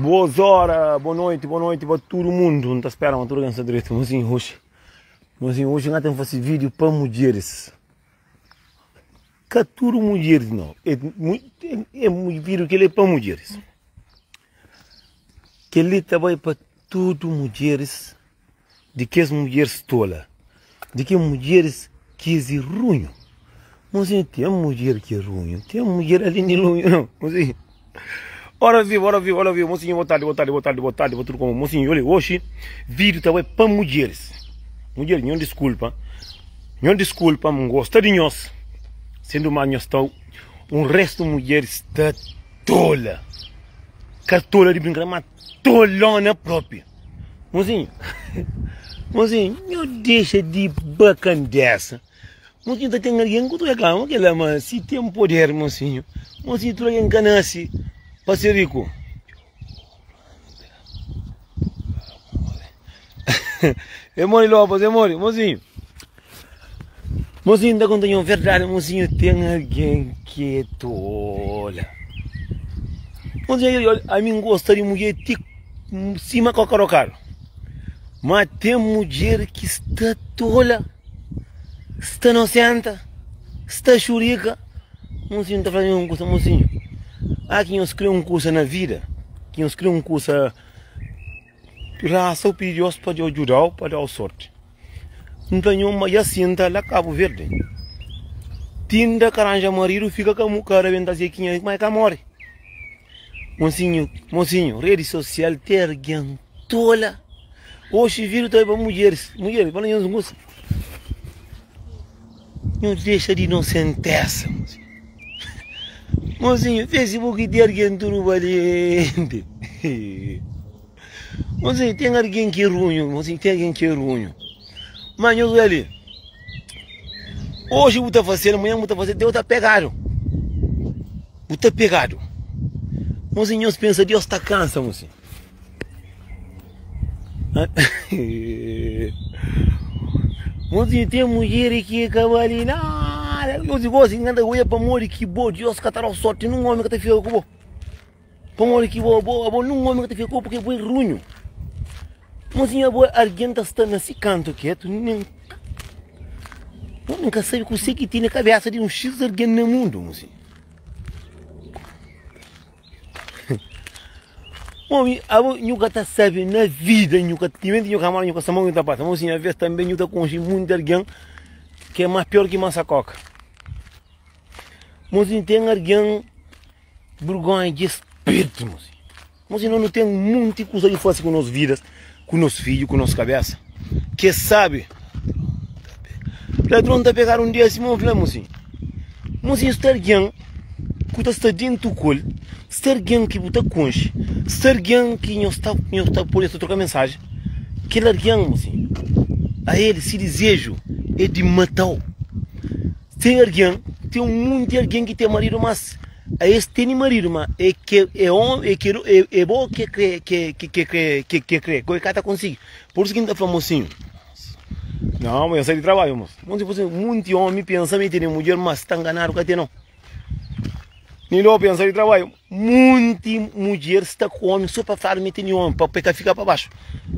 Boas horas, boa noite para todo mundo. Não está esperando, tudo ganha direito. Mas hoje nós temos que fazer vídeo para mulheres. Que tudo mulheres não. É vídeo que ele é para mulheres. Que ele também para tudo mulheres. De que as mulheres tolas. De que mulheres que é ruim. Mas tem mulher que é ruim. Tem mulher ali no ruim não. Mas Ora viu, mocinho, boa tarde, tudo como, mocinho, olha, hoje, vídeo também para mulheres. Mulheres, não desculpa, não gosta de nós, sendo mais nós estão, resto de mulheres está tola, tola de brincar, mas tolona própria. Mocinho, não deixa de bacana dessa. Mocinho, tá tendo alguém que tu reclama, que ela, mas se tem poder, mocinho, tu é encanase. Passerico. Emori Lopes, mozinho. Mozinho, ainda contando verdade, mozinho, tem alguém que é tola. Mozinho, a mim gosta de mulher de cima cocarocaro. Mas tem mulher que está tola, está inocente, está churica. Mozinho, está fazendo um curso, mozinho. Há quem escreve um curso na vida, quem escreve um curso graças ao Deus para ajudar, para dar sorte. Então, uma jacinta lá Cabo Verde. Tinda caranja marido fica com o cara vendo assim que mais que morre. Mocinho, rede social ter alguém tola. Hoje viro também para mulheres, para não gosta. Não deixa de inocenteza, mocinho, Facebook tem alguém tudo valente. Mocinho, tem alguém que é ruim, Mas eu velho, hoje eu vou fazer, amanhã eu vou fazer, Deus está pegado. Mocinho, pensa, Deus está cansado, mocinho. Mocinho, tem mulher que é cavalina. Eu digo assim, anda olha para morrer que bom, Deus que terá sorte num homem que te fica com bom. Para morrer que bom, num homem que te fica com porque é ruim. Mas a boa argumenta está nesse canto quieto, nunca sabe que você que tem na cabeça de X alguém no mundo, mocinho. Homem, a boa nunca sabe na vida, nunca camara, nunca samão, nunca passa. Mocinho, a vez também nunca conhece muito alguém que é mais pior que massacoca. Mas tem alguém vergonha de espírito, mas não tem muita coisa de fazer com nossas vidas, com nossos filhos, com nossa cabeça. Que sabe? Ladrão está a pegar um dia assim, mas está alguém que está dentro do colo, está alguém que está conche, está alguém que não está por isso trocar mensagem, que alguém, a ele se desejo é de matar. Tem alguém, tem muito alguém que tem marido, mas a esse tem marido, mas é que é homem, é bom que crê, que cada consigo. Por isso que está famosinho. Não, mas eu saio de trabalho, mas muito homem pensa que tem mulher, mas está enganado que tem não. Nem logo pensa de trabalho. Muita mulher está com homem só para falar que tem homem, para ficar para baixo.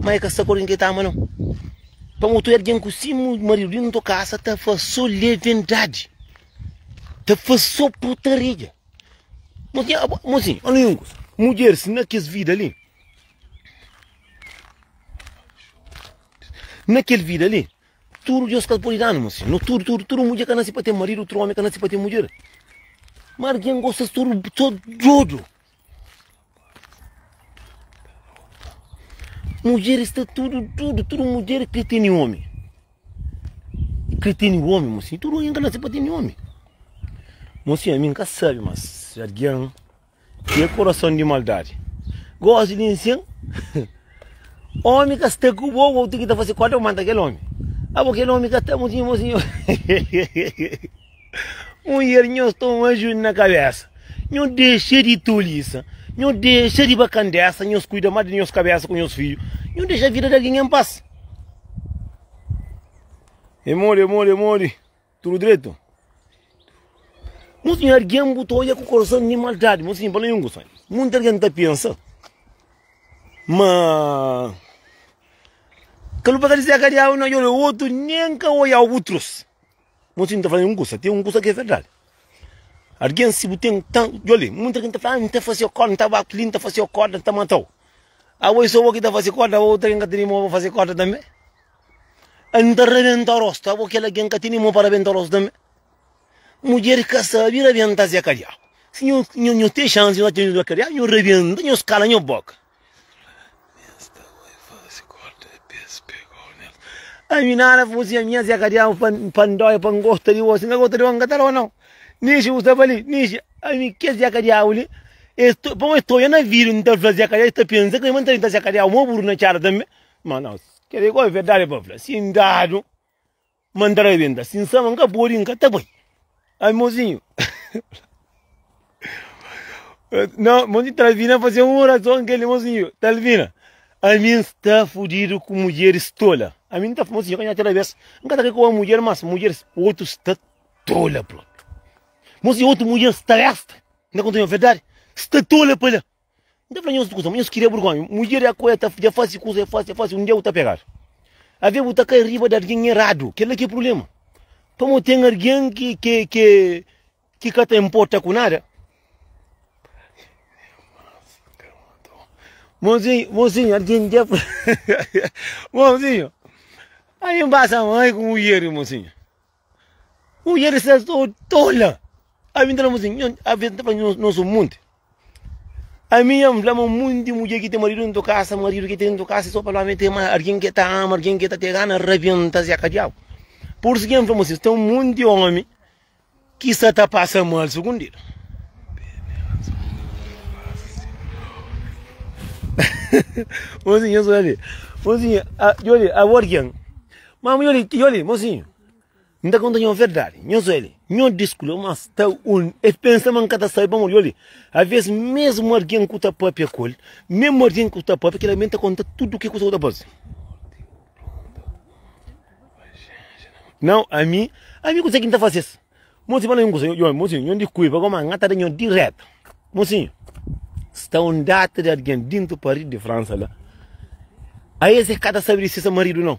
Mas é que essa coisa que está, mas não. Para motor alguém que se o marido não toca casa, está fazendo só leviandade. Está fazendo só putaria. Mocinho, olha mulher, se não quer vida ali. Naquele vida ali, tudo Deus que pode dar, mocinho. Tudo mulher que nasce para ter marido, outro homem que nasce para ter mulher. Mas alguém gosta de tudo. Mulher está tudo mulher que tem homem. Mocinho. Tudo alguém que nasce para ter homem. Mocinho, a mim nunca sabe, mas alguém tem coração de maldade. Gosta de dizer, homem que está com o bobo, tem que estar fazendo quatro manda aquele homem. Aquele homem que está, mocinho. Mulher, não estou ajudando na cabeça. Não deixe de tolice. Não deixa de bacandeça, não cuida mais de nossa cabeça com meus filhos. Não deixa a vida de alguém em paz. Emore. Tudo direito? Mocinho, alguém botou com o coração de maldade. Mocinho, para não gostar. Muita gente pensa. Ma Kalau pakai Zacarias não eu outro nem que o ia outros. Moço não tá falando tem um gosto que é verdade. Alguém se botem tão, olha, muita gente tá falando, não tá fazendo corda, não tá baquilin, não tá fazendo corda, não tá matou. A oi só que tá fazendo corda, a outra que tem mo fazer corda também. Anda rebenta rosto, a aquela que tem mo para rebentar rosto também. Mulher que sabe rebenta Zacarias. Se não tem chance de ter Zacarias, não rebenta, não escala, não boca. A minha fosse a minha Zacarias pandoi pangosta de você, não gosta de angatar não. Nishi usabali, nishi, a mim que Zacarias ali, estou na vida então Zacarias está pensando que mantém Zacarias o burro na cara também. Mas não, que é verdade para sim dado, mandar a venda, sim sama nunca pode nunca tá bem. Ai mozinho. Não, mozinho Talvina fazer uma oração aquele mozinho, Talvina. A mim está fudido com mulheres tola. A mim está mozinho que outra vez, nunca tá com a mulher, mas mulheres outros está tola, bro. Mozinho outra mulher está esta, não conta a verdade, está tola para lá. Não falando isso coisa, mas eu queria burgão. Mulher é a coisa tá fácil, coisa é fácil, um dia eu tá pegar. A ver o tá cair riba de alguém errado, que é que é problema. Como tem alguém que cata importa com nada. Mozinho, alguém já... Mozinho, aí embaixo mãe com mulher, mozinho. Mulher está tola. A mim tá mozinho, a ver tá falando nosso mundo. A minha flama muito mulher que tem marido dentro da casa, marido que tem dentro da casa, só para lá meter alguém que tá ama, alguém que tá te gana, rebenta Zacarias. Por isso que eu falo assim, tem um monte de homem que só tá passando mal, segundo ele. Mozinho, eu sou ali. Mozinho, olha, a orgão. Mas olha, mozinho. Não está contando a verdade. Eu sou ele. Não discuto, mas está pensamento que está saindo, olha. Às vezes, mesmo alguém que está própria col, mesmo alguém que está própria, que ele mente conta tudo o que custa o base. Não, a mim consegue não fazer isso. Mozinho, eu não cuido, como a gata de direto. Mozinho. Está um data de alguém dentro do Paris de França lá. Aí esse cara sabe se é marido não.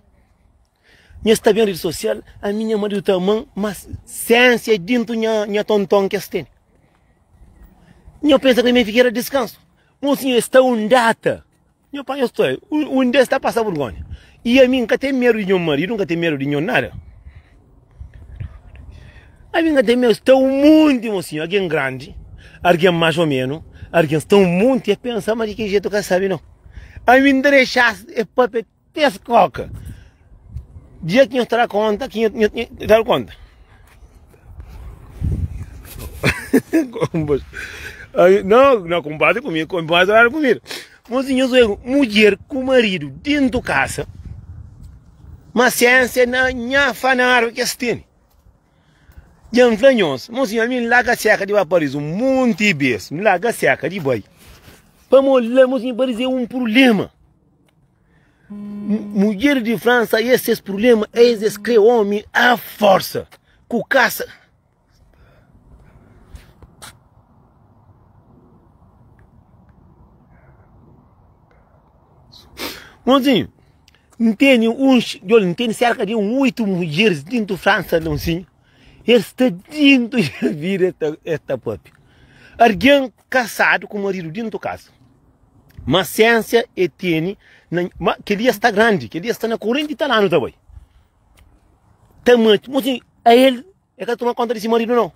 Minha está bem rede social, a minha marido também, mas ciência dentro minha tonton que tem. Eu penso que minha fiqueira descanso. Mocinho, está um data. Eu pai estou, um dia está passando vergonha. E a mim nunca tem medo de meu marido, nunca tem medo de nada. A mim nunca tem medo, está um monte, mocinho, alguém grande, alguém mais ou menos. Alguém está um monte e pensa, mas de que jeito que sabe não? A mim deixar é para ter coca. Dia que eu estará conta, que eu dar conta. Não, combate comigo, combate comigo. Mozinho, eu sou mulher com marido dentro de casa. Mas ciência não fanar que tem. Jan Flanhos, mozinho, a mim larga seca de Paris, um monte de vezes, me larga seca de boi. Vamos lá, mozinho, Paris é um problema. Mulher de França, esses problemas, eles criam homem à força, com caça. Mozinho, não tem cerca de 8 mulheres dentro de França, não sim? Está dentro de vir esta pop. Alguém casado com o marido dentro de casa. Mas ciência e tem, que ele está grande, que ele está na corrente italiana também. Mas ele é que toma conta desse marido não.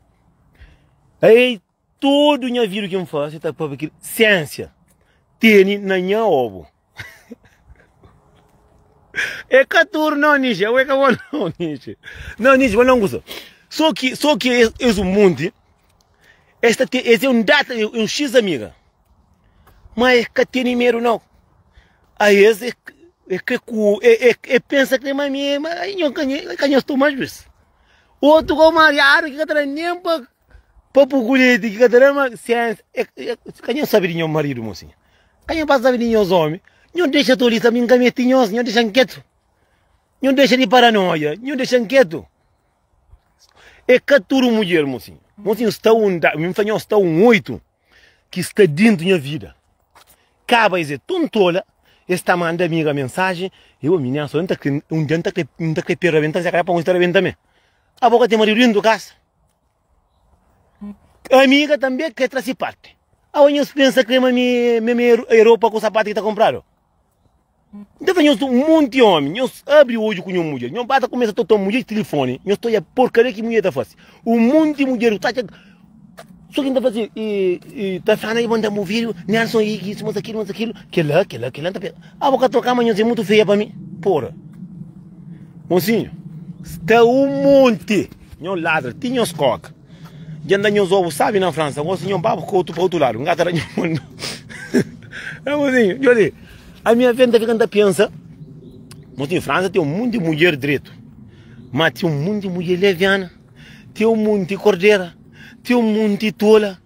Aí todo minha vida que eu faço, está porque ciência tem na minha ovo. É que tu não niche, é que não niche. Não niche, não gosto. Só que é um mundo, esse é um data, um X amiga. Mas é que tem medo não. Aí esse pensa que é minha, mas eu estou mais vezes. Outro como Mariano, que está nem para pugulete, que está nem ciência, que eu sabe de meu marido, mocinha. Que eu passa de meus homens, não deixa tu ali também caminhos, não deixa quieto. Não deixa de paranoia, não deixa quieto. É que tudo mulher, mocinho. Mocinho está está um 8 que está dentro da minha vida. Acaba de dizer tontola, esta manda amiga mensagem, eu menina só um dia não tá que pergunta se acaba para mostrar bem também. A boca tem marido do casa. A amiga também quer trazer parte. A onde pensa que me Europa com o sapato que está comprado. Então, nós um monte de homem, nós abre o olho com uma mulher, nós bata começa a tocar mulher de telefone, nós estou a porcaria que mulher está fazendo. Um monte de mulher está só que está fazendo e está falando aí manda mover, Nelson aí isso, mas aquilo, que lá tá pegando. A boca trocar amanhã é muito feia para mim. Porra. Mocinho, está um monte, nós ladra, tinha os coca. Já anda nós ovos, sabe na França, o senhor babo com outro para outro lado, um gato era mundo. É mocinho, eu digo. A minha venda fica pensa, mas em França tem um monte de mulher direito, mas tem um monte de mulher leviana, tem um monte de cordeira, tem um monte de tola,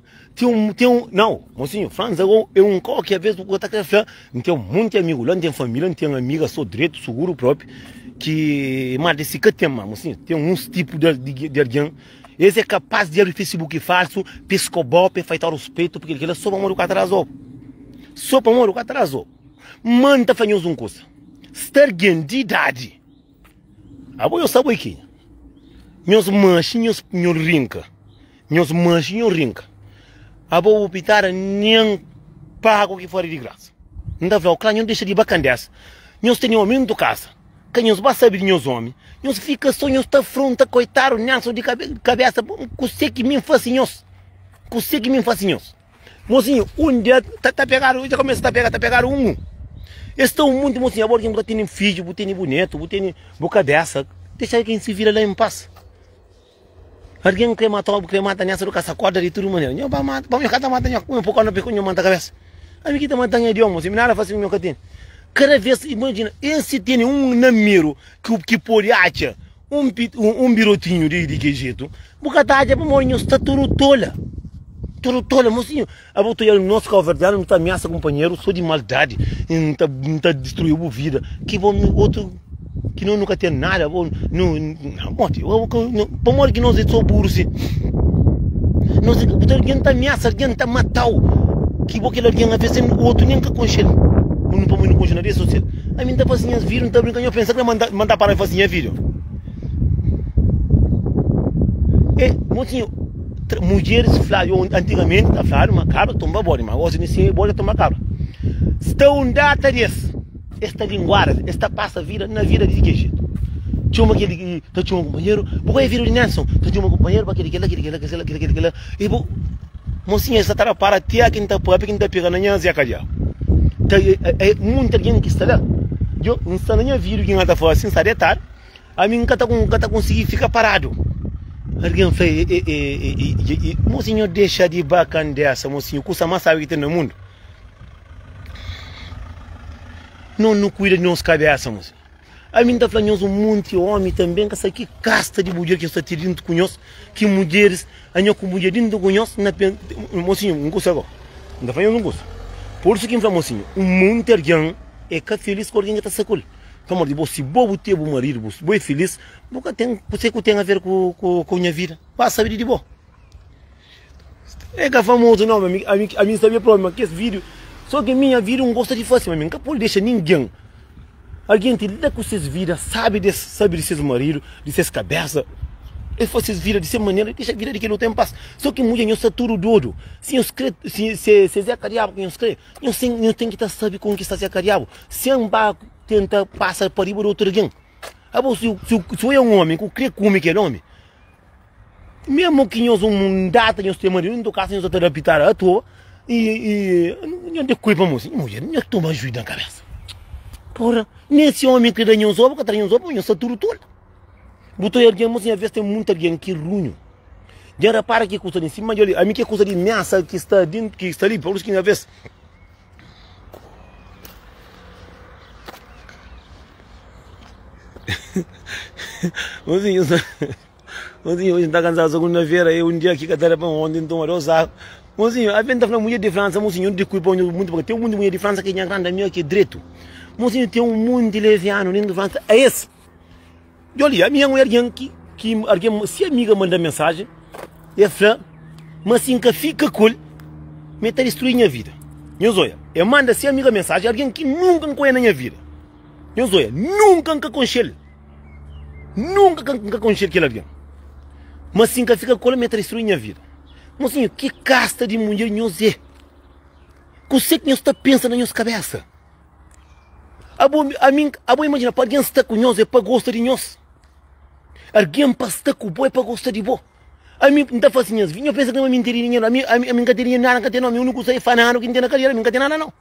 não, mocinho, França é um carro que às vezes você está querendo, tem um monte de amigos lá, tem família, tem amiga só direito, seguro próprio, que mais desse que tem, mocinho, tem uns tipos de alguém, esse é capaz de abrir Facebook falso, pescobol, para feitar os peitos, porque ele é só para morrer o atrasou, só para morrer o atrasou. Manda fanhos um coisa. Stergen de idade. Abo eu sabo aqui. Meus manchinhos nho rinca. Meus manchinhos rinca. Abo o pitar nem pago que fora de graça. Não dá pra o clã, não deixa de bacandessa. Nós tem homem do casa. Que nós vai saber de nós homens. Nós fica só, nós tá fronta, coitado, nhaço de cabeça. Consegue me facinhos. Consegue me facinhos. Mocinho, um dia tá pegado, já começa a pegar um. Estão muito, mocinho, agora que tem filho, tem bonito, tem boca dessa. Deixa quem se vira lá em paz. Alguém quer matar nessa do caça corda de tudo maneiro. Não, vamos matar um pouco na peconha, manda a cabeça. A minha que tá matando é de homem, se me nada faz o meu catino. Cada vez, imagina, esse tem um namiro que pode achar um birotinho de que jeito. Boca tarde, para morrer, está tudo tola. Tudo tola, mocinho. A volta no nosso carro verdade, não está ameaça, companheiro, sou de maldade, não está destruindo a vida. Que bom, outro que não nunca tem nada, bom, não, para morrer que nós somos burros, nós, alguém está ameaça, alguém está matando, que bom que alguém a vezes o outro nem que conchela, não para não conchelar isso, a mim está fazendo as vídeos, não está brincando, eu penso que mandar para fazer vídeo. Mocinho, mulheres falaram, antigamente, falaram uma cabra tomba bode, mas hoje nem bode tomar cabra. Estão data desse, esta linguagem, esta passa vida na vida de que jeito. Tinha um companheiro, vou vir o Nelson, tinha um companheiro, aquele, e mocinha, essa tara para tia que está pegando na minha cadê? Muita gente que está lá, eu não está na minha vida, quem está fazendo assim, sabe, a mim nunca está conseguindo ficar parado. Alguém fez, mocinho, deixa de bacana dessa, mocinho, custa mais sabe que tem no mundo. Não cuida de nossa cabeça, mocinho. A mim está falando um monte de homem também, que essa aqui casta de mulher que está tirando com nós, que mulheres, a com mulher dentro com nós, mocinho, não custa agora. Não está falando não custa. Por isso que eu falo, mocinho, um monte de alguém é que feliz com alguém que está secando. Como de você, bobo ter o marido, você feliz, você que tem a ver com a minha vida, vai saber de boa. É que é famoso, não, a mim sabia problema, que esse vídeo, só que minha vida não gosta de fazer, mas nunca pode deixar ninguém. Alguém te lida com essas vidas, sabe de seus maridos, de suas cabeças, e faz essas vidas de essa maneira, deixa a vida de que não tem paz. Só que mulher não está tudo doido. Se é cariabo, que não tem que estar sabe com que está Zé cariabo. Se tenta passar por riba de outro alguém. Se eu é um homem, que crê como que é homem, mesmo que nós um data, nós temos marido, no caso, nós estamos a pitar à toa, e não tem culpa, moça. Mulher, não é que toma ajuda na cabeça. Porra, nesse homem que tem uns ovos, que tem uns ovos, nós estamos tudo todo. Botou alguém, moça, às vezes tem muita alguém que ruim. Já repara que custa em cima de ali, a mim que custa de ameaça que está dentro, que está ali, por isso que às vezes. Mozinho, hoje está cansado segunda-feira, um dia aqui que está para ontem, então eu sabe. Mozinho, a venda da mulher de França, mozinho, de culpa muito, porque tem um monte de mulher de França que é grande, a minha que é direito. Mozinho, tem um monte de leviano dentro de França, é esse. E olha, a minha mulher que se a amiga manda mensagem, é fã, mas assim que fica cool, me está destruindo a vida. Nhozoia, eu mando assim amiga mensagem, alguém que nunca me conhece na minha vida. Nhozoia, nunca me conhece. Nunca me conhece aquele alguém. Mas sim que fica com a minha traição na minha vida. Mas sim, que casta de mulher nhozoia. Que sei que nós está pensando na nossa cabeça. A mim imagina, para alguém estar com nós é para gostar de nós. Alguém para estar com o boi é para gostar de boi. A mim não está fazendo assim. Eu penso que não é mentirinha. A mim não tem nada, não tem nada. Eu não sei falar o que tem na carreira. A mim não tem nada, não.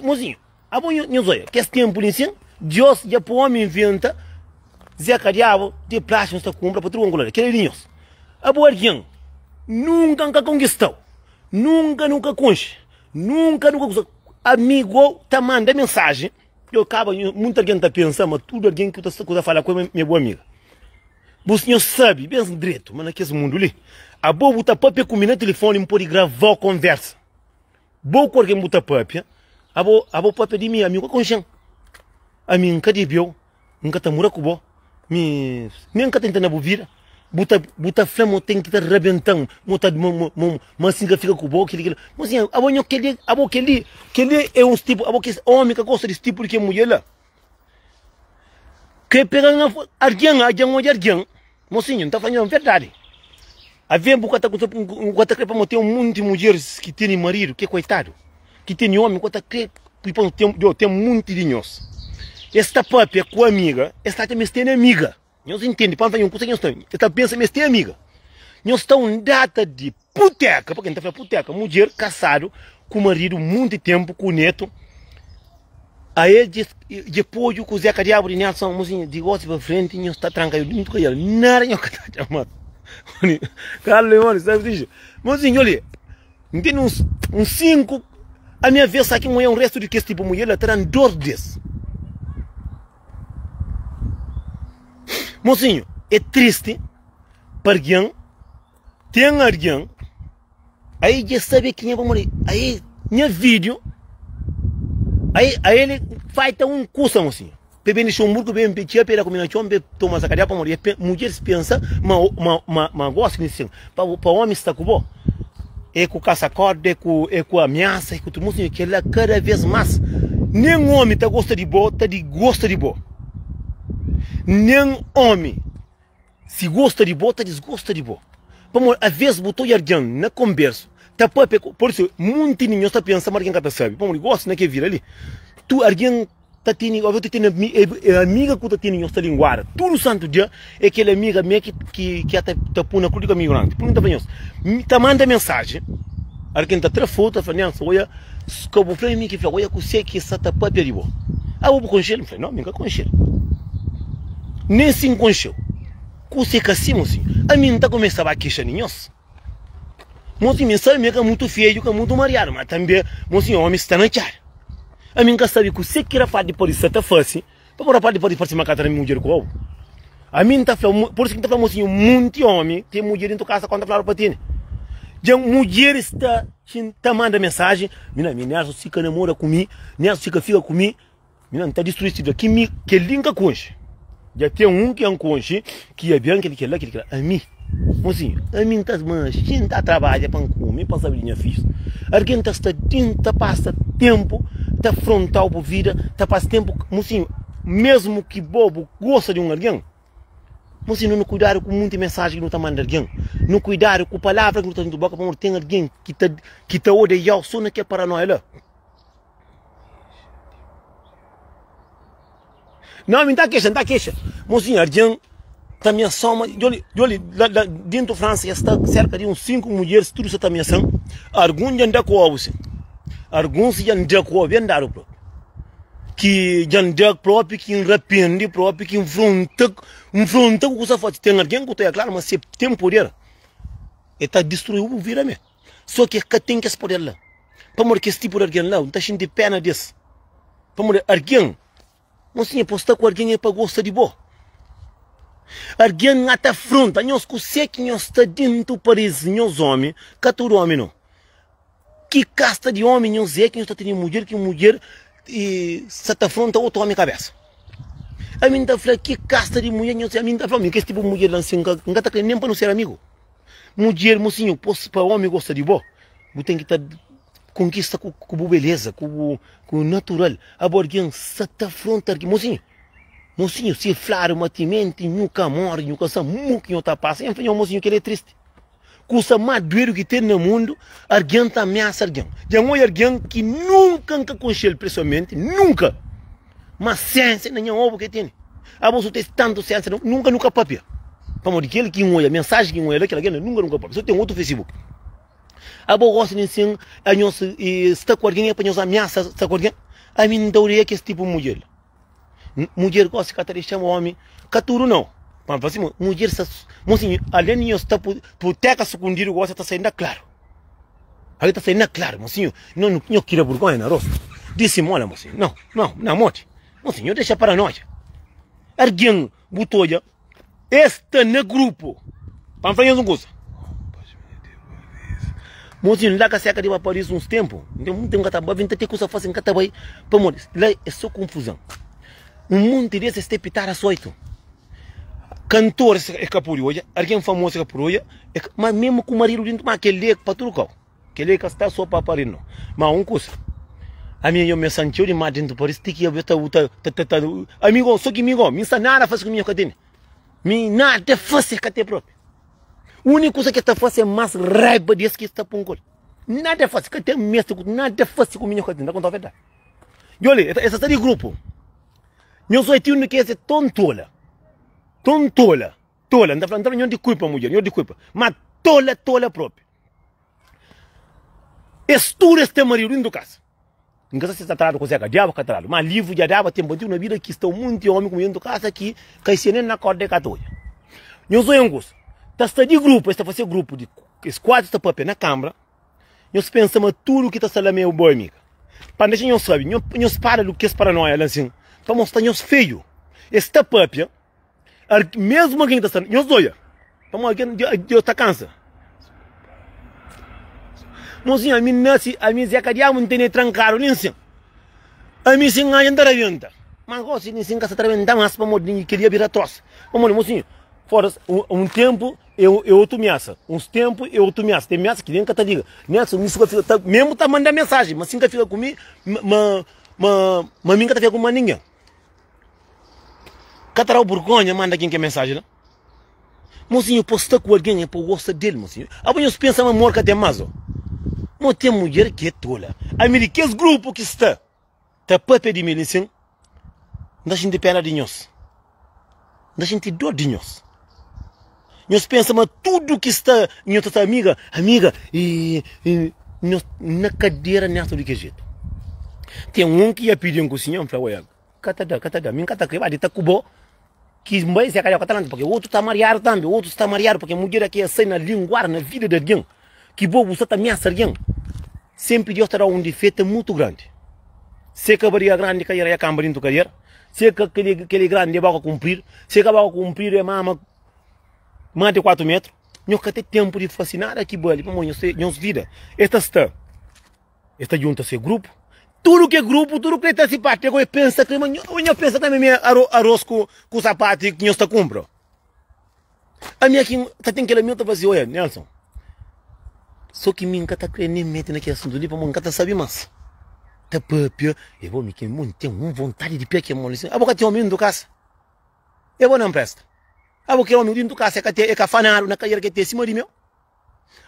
Mozinho, a bom nhozoia, que esse tempo, assim, Deus já para o homem inventa, Zé Cariabo, de plástico, está compra para tudo angular. Que é linhos. A boa alguém nunca conquistou. Nunca conche. Nunca amigo tá manda mensagem. Eu acabo, muita gente está pensando, mas tudo alguém que está falando com a minha boa amiga. Você não sabe, bem direito, mas naquele mundo ali. A boa botar papel comigo no telefone e pode gravar a conversa. Boa com alguém botar papel, a boa papel de mim, amigo, com chão. A mim nunca debiu, nunca tá mura com o bo. Nunca tentando bovira. Buta flama tem que estar rebentando, mas assim que fica com o bo, aquele. Mas assim, aquele é um tipo, aquele homem que gosta desse tipo de mulher lá. Que pega alguém, mocinho, não está falando a verdade. A ver um bocado para manter um monte de mulheres que têm marido, que é coitado, que tem homem, que tem um monte de nós. Esta papia com a amiga, esta também tem amiga. Nós entendemos, para fazer um curso que nós estamos. Esta pensa, mas tem amiga. Nós estamos em data de puteca, porque a gente está falando puteca, mulher casado com o marido muito tempo, com o neto. Aí depois o Zé Cariabo de Nelson, mozinho, de gosto para frente, nós está trancado muito com ele. Nada nós está chamando. Carlos, sabe disso? Mozinho, olha, tem uns 5, a minha vez aqui não é um resto de que esse tipo de mulher, ela terá 2 desses. Mozinho, é triste, para alguém, tem alguém, aí já sabe quem é para morrer. Aí, minha vídeo, aí ele faz um curso, mocinho. Bebê de chumburgo, bebê petia, pera combinação, bebê toma essa cadeia para morrer. Mulheres pensam, mas gosta disso. Para o homem está com o é com caça-corda, é com ameaça, é com tudo isso, que ela cada vez mais. Nem homem está gosta de boa, está de gosta de boa. Nem homem, se gosta de boa, está desgosta de boa. Às vezes botou alguém na conversa, tá por isso, muitos ninhos está pensando, mas alguém está sabe. Gosta naquele vira ali. Tu, alguém está tendo, amiga que está tendo em nossa linguagem. Todo santo dia é aquela amiga minha que está pondo a cruz comigo lá. Por não está manda mensagem. Alguém está tendo foto, está falando, olha, que eu vou falar mim que fala, olha, que sei que essa está papel de boa. Ah, eu vou conhecer, eu falei, não, nunca conhecer. Nem se conheceu. Que sei que assim, mocinho. A mim não está começando a queixar ninhos. Mocinho, sabe que é muito feio, que é muito mariado, mas também, mocinho, o homem está na cara. A mim nunca sabe que você queira falar de polícia está fácil, para pôr a parte de polícia para cima da mulher com o a mim está falando, por isso que está falando assim, muito homem tem mulher dentro da casa quando está falando para ti. Já mulher está manda mensagem, minha se fica namora comigo, minha fica comigo, minha está destruída, que linka conche. Já tem que é um conche, que é bem aquele lá, a mim. Mocinho, a mim está mas está trabalha para comer, para saber minha filha. Alguém está passa tempo, está frontal para vida, está passa tempo, mocinho, mesmo que bobo gosta de alguém. Mocinho, não cuidar com muita mensagem que não está mandando alguém. Não cuidar com palavras que não está dentro da boca, para tem alguém que está odeia, só naquela paranoia. Não, me dá queixa. Mocinho, alguém também soma, dentro da França está cerca de uns 5 mulheres, tudo isso também são. Alguns já andam com o alguns já andam com o vendaram que já andam próprio, que arrepende próprio, que enfrenta com o que faz. Tem alguém que está claro, mas se tem poder, está destruindo o vira mesmo. Só que tem que esse poder lá. Para morrer que esse tipo de alguém lá, não está cheio de pena disso. Para morrer alguém, não se apostar com alguém é para gostar de boa. Alguém até afronta, nós que sei que nós está dentro do país, nós homens, que todo homem não. Que casta de homem nós é que nós está tendo mulher, que mulher e se está afronta outro homem cabeça. A mim está falando que casta de mulher nós é, a mim está falando que esse tipo de mulher não está querendo nem para não ser amigo. Mulher, mocinho, para o homem gosta de boa, você tem que estar conquista com beleza, com natural. Aborguem se te afronta aqui, mocinho, se flare matimento, nunca morre, nunca se muque, nunca passa. Enfim, o mocinho que ele é triste. Custa mais doero que tem no mundo, alguém está ameaça alguém. Já alguém que nunca conheceu pessoalmente, nunca. Mas ciência não é algo que tem. A você tem tanto ciência, nunca papel. Para aquele que a mensagem que aquele nunca papel. Só tem outro Facebook. A boa gosta de ensinar a nós está com alguém para nós ameaçar está com alguém. A mim não é que esse tipo de mulher. Mulher gosta que até chama homem, caturo não. Mas assim, mulher mocinho, além de nós estar por teca secundário gosta está saindo claro. Aí está saindo claro, mocinho. Não queria vergonha na rosto. Disse mola, mocinho. Não, morte. Mocinho, deixa para nós. Alguém botou já este no grupo. Para fazer uma coisa. Mocinho, lá que se acaba de Paris uns tempos. Então, tem um cataba, vem ter coisa fácil em cataba aí. Para morrer. Lá é só confusão. Um monte de vezes pitar a soito. Cantor é capuri hoje, alguém famoso é capuri hoje, mas mesmo com o marido dentro, mas aquele é para tudo, aquele é que está só para parir, não. Mas coisa. A minha eu me sentiu de mais dentro, por isso que eu amigo, só que amigo, me nada faz com minha cadena. Me nada faz com a própria. A única coisa que está fazendo é mais raiva desse que está por nada faz, que tem mesmo, nada faz com minha cadena, não conta a verdade. E olha, essa está de grupo. Meu sou tio que é tontola. Tontola, não está falando de culpa, mulher, não de culpa, mas tola própria. Estura este marido dentro da casa. Em casa se está tratando com o diabo, mas livro de diabo tem na vida que está muito homem comendo casa aqui, que se nem na corda de católica. Eu sou angústia. Está de grupo, está fazendo grupo de quatro está papel na câmara. Nós pensamos tudo que está sendo meu boa amiga. Para deixar nós saber, nós para do que é paranoia assim, para mostrar nós feio. Esta papel mesmo alguém está sendo, nós doia. Vamos alguém está cansa. Mozinho, a mim se acadiamo não tem trancar nem assim. A mim se ganha da revenda. Mas gosto de se casa revenda mas para modinho que ele vira troço. Vamos mozinho. Fora tempo eu tu meaça. Uns tempo eu tu meaça. Tem meaça que nem que tá diga. Meaça me fica mesmo tá mandando mensagem, mas assim que fica comigo, mas mim que tá fica com ninguém. Catarau Borgonha manda quem quer mensagem, né? Mocinho, posta com alguém é para gostar dele, mocinho. Aí nós pensamos amor que até mais, ó. Mas tem mulher que é tola. A mim que esse grupo que está para de mim, assim, da gente pena de nós. Da gente dor de nós. Nós pensamos tudo que está em outra amiga, e nós, na cadeira nessa do que jeito. Tem um que ia pedir um cozinhão para o Catada, mim cata crevada, está cubo. Que mais é catalã, porque o outro está mariado também, o outro está mariado, porque a mulher aqui é sai na língua, na vida de alguém. Que bobo você está ameaça alguém. Sempre Deus terá um defeito muito grande. Se que a barriga grande cair a câmara into cair, se que aquele grande vai cumprir, se que vai cumprir é mais de 4 metros, não tem tempo de fascinar aqui, boa, para nós vida. Esta junta se grupo. Tudo que é grupo, tudo que está se parte, eu penso que eu penso também arroz com sapato que nós está comprando. A minha aqui tem que ela me fazer, olha, Nelson. Só que minha está querendo nem meter naquele assunto ali para mim, não sabe mais. Tá papel, eu vou me que tem uma vontade de pegar que mole. A boca tem um menino do casa. Eu vou não presta. A boca é um menino do casa é cafanaro na carreira que tem cima de meu.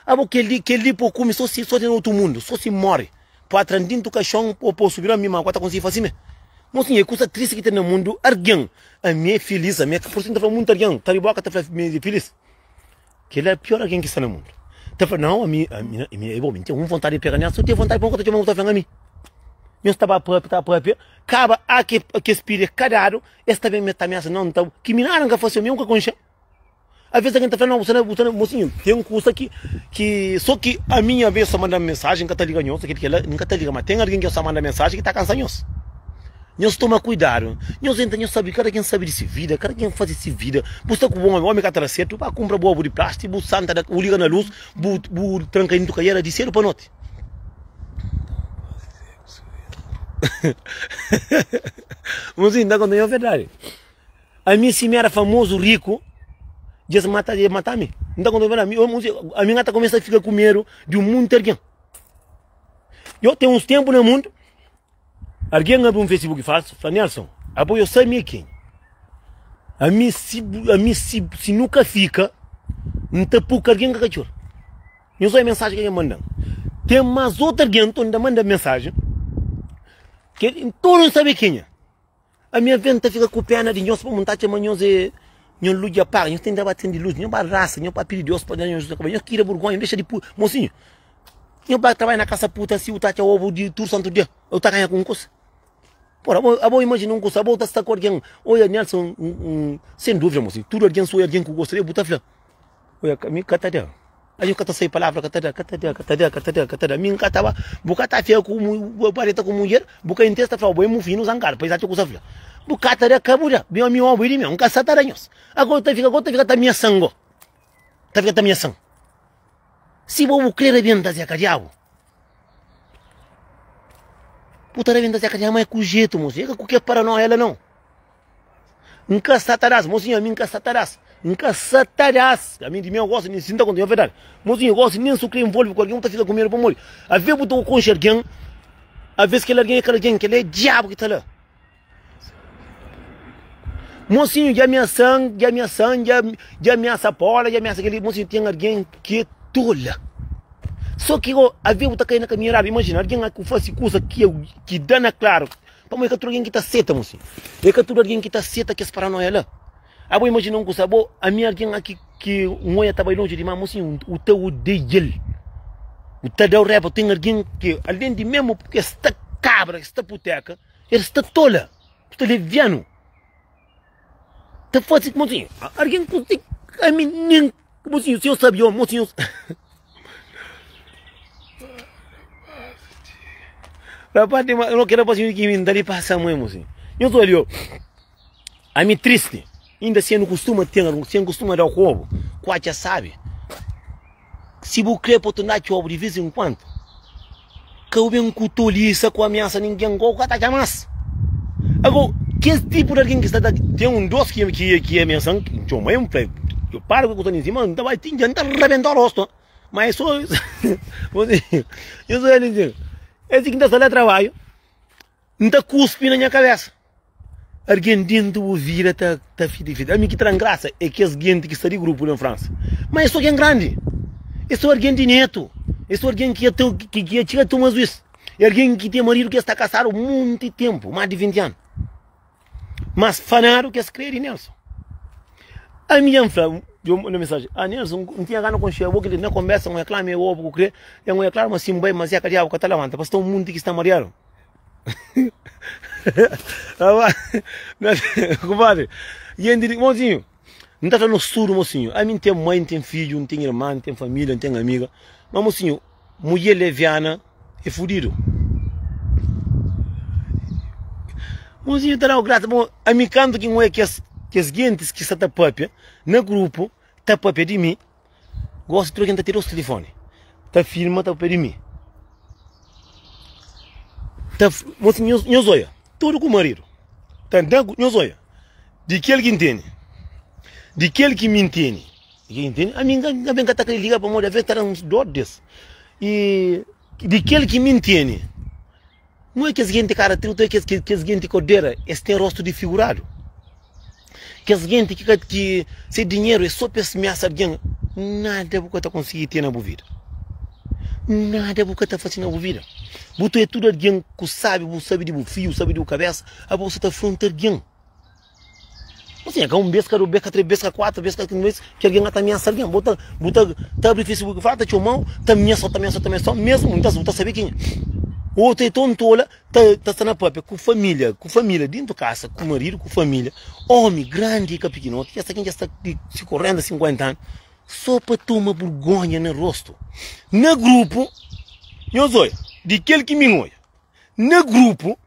A boca ele por começou só tem outro mundo, só se morre. Para trandinho do caixão ou subir a minha mão, quando conseguir fazer mesmo. Mas sim, é coisa triste que tem no mundo. Alguém, a minha feliz, a minha por cento muito alguém, tá de boca, tá feliz. Que ele é pior alguém que está no mundo. Tá falando, não, a minha, eu vou mentir, uma vontade de pegar nela, só tem vontade para eu te a mim. Eu estava próprio, acaba que espírito cadado, esta vez me está ameaçando, não, então, que me não fosse o meu que concha. Às vezes alguém está falando, você mocinho, tem um curso aqui, que só que a minha vez só manda mensagem, nunca está ligando, nunca está ligando, mas tem alguém que só manda mensagem que está cansado. Nós toma cuidado, nós entendemos, sabe, cada quem sabe desse vida, cada quem faz esse vida, busca com o homem que está certo, para comprar boa de plástico, busca santa, liga na luz, tranca indo cair de cedo para noite. Mas ainda quando é verdade. A minha se era famoso, rico, já mata-me. Então quando eu a minha começa a ficar com medo de um mundo alguém. Eu tenho uns tempos no mundo, alguém abre um Facebook falso, fala, Nelson, eu sei quem. A mim se nunca fica, não te pouco alguém que cachorro. Eu sou a mensagem que eu mando. Tem mais outra alguém que ainda manda mensagem, que todos não sabem quem é. A minha venta fica com pena de nós para montar de manhã não luz apaga, não tem debater de luz, não para raça, não para pedir Deus para nós, não queira vergonha, deixa de mocinho. Não para trabalhar na casa puta se o tá ovo de tur santo dia, eu tá ganhando com um coisa. Porra, eu imagino um coisa, eu tá com alguém, olha Nelson, sem dúvida, mocinho, tudo alguém sou alguém que gostaria de botar filha. Olha, me cataria. Aí eu cata sei palavra, cataria, me catava, boca tá feio com o pareta com mulher, boca intesta fala, boi mu fino zangar, pois até com essa filha. Bucataria cabura, bem meu avô e meu, caçataranhos. Agora tá minha sangue. Tá minha sangue. Se vou crer bem da Zé Cadiabo. Puta bem da Zé Cadiabo é com jeito, moço. É com que paranoia ela não. Nunca satarás, mocinho, nunca satarás. Nunca satarás. A mim de mim eu gosto de sinta quando é verdade. Mocinho, eu gosto nem sucre envolve com alguém, tá fica comigo para morrer. A ver botou com alguém, a vez que ele é alguém, que ele é diabo que tá lá. Mocinho, já minha sangue, já minha sapola, já minha aquele mocinho tem alguém que é tola. Só que eu havia outra caindo na caminhada, imagina, alguém que faz coisa que dá na claro. Para mim é que alguém que está seta, mocinho. É que alguém que está seta que é paranoia lá. Abo imagina um coisa, a minha alguém aqui que um estava longe de mim, mocinho, o teu de ele. O teu de reba, tem alguém que além de mesmo porque está cabra, está puteca, ele está tola, está leviano. Tá fácil, mocinho. Alguém consegue. A mim, nem. Mocinho, o senhor sabe, mocinho. Rapaz, eu não quero fazer que me dá passar muito, mocinho. Eu estou ali, a mim triste. Ainda se não costuma ter, se não costuma dar o ovo. Quase já sabe. Se você quer oportunidade de ovo de vez em quando, que eu venho com toliça, com ameaça, ninguém gosta de mais. Agora, que tipo de alguém que está tem um doce que é minha sangue, eu paro com o estou em cima, então vai arrebentar o rosto. Mas só eu sou ele dizer, esse que está só lá trabalho, não está cuspindo na minha cabeça. Alguém dentro do vira está fita. A mim que traz graça é que as gente que está de grupo na França. Mas eu sou alguém grande. Eu sou alguém de neto. Eu sou alguém que tira tumas isso. É alguém que tem marido que está casado há muito tempo, mais de 20 anos. Mas fanaram que escreve Nelson. A minha fala, uma mensagem, Nelson, não tinha gana com o chefe, que na conversa, não reclama, eu vou crer, eu não reclamo assim, bem, mas é que já o catalão, mas tem um mundo que está mareado. Compadre, e ele mocinho, não está falando surdo, mocinho. A mim tem mãe, tem filho, não tem irmã, não tem família, não tem amiga. Mas, mocinho, mulher leviana é fudido. Mozinho, tá graça, bom, a mim canto que não é que as gentes que está tapando no grupo, tapando de mim, gosto de ter os telefones, tá filma, tapando de mim. Tá, mozinho, eu zoia, tudo com o marido, tá, eu zoia, de que ele entende, de que ele que me entende, a mim também que tá querendo ligar para o ver tá uns dois, e de que ele que me entende. Não é que as gente cara truta, é que as gente codeira, esse tem rosto de figurado. Que as gente que se dinheiro é só para semear alguém, nada você está conseguindo ter na sua vida. Nada você está fazendo na sua vida. Você é tudo alguém que sabe de fio, sabe de cabeça, a você está frente a alguém. Assim, é um besca, dois besca, três besca, quatro besca, que alguém está ameaçando alguém. Bota, abre o Facebook, fala, tá mão, tá ameaça, mesmo, muitas vezes você sabe quem é. Outra tontola está na própria com família dentro de casa, com marido, com família, homem grande e pequeno, que essa já está se correndo há 50 anos, só para tomar vergonha no rosto. No grupo, eu sou de aquele que me olha, no grupo,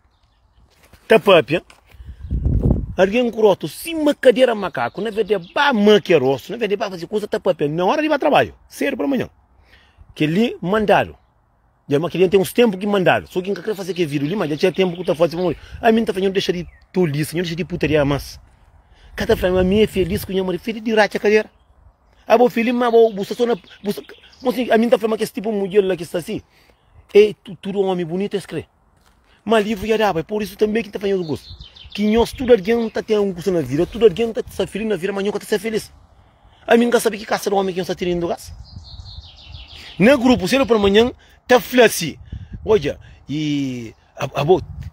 da própria, alguém com rosto, cima cadeira macaco, na verdade, para mancar rosto, na verdade, para fazer coisa da própria, na hora de ir para trabalho, cedo para amanhã, que ele mandaram. Já uma criança tem uns tempos que mandaram. Só quem quer fazer que vira ali, mas já tinha tempo que está fazendo. A mim está fazendo deixar de tolice, não deixa de putaria, mas. Cada família minha é feliz com a minha mãe, feliz de rachar a cadeira. A boa filha, mas a boa, você só na. A mim está falando que esse tipo de mulher lá que está assim. E tudo homem bonito escreve. Mas livro já dá, por isso também que está fazendo gosto. Que nós tudo alguém está tendo um gosto na vida, tudo alguém está se feliz na vida, mas nunca está se feliz. A mim não sabe que caça do homem que não está tirando gás. No grupo, se ele para amanhã, está flashy. Olha, e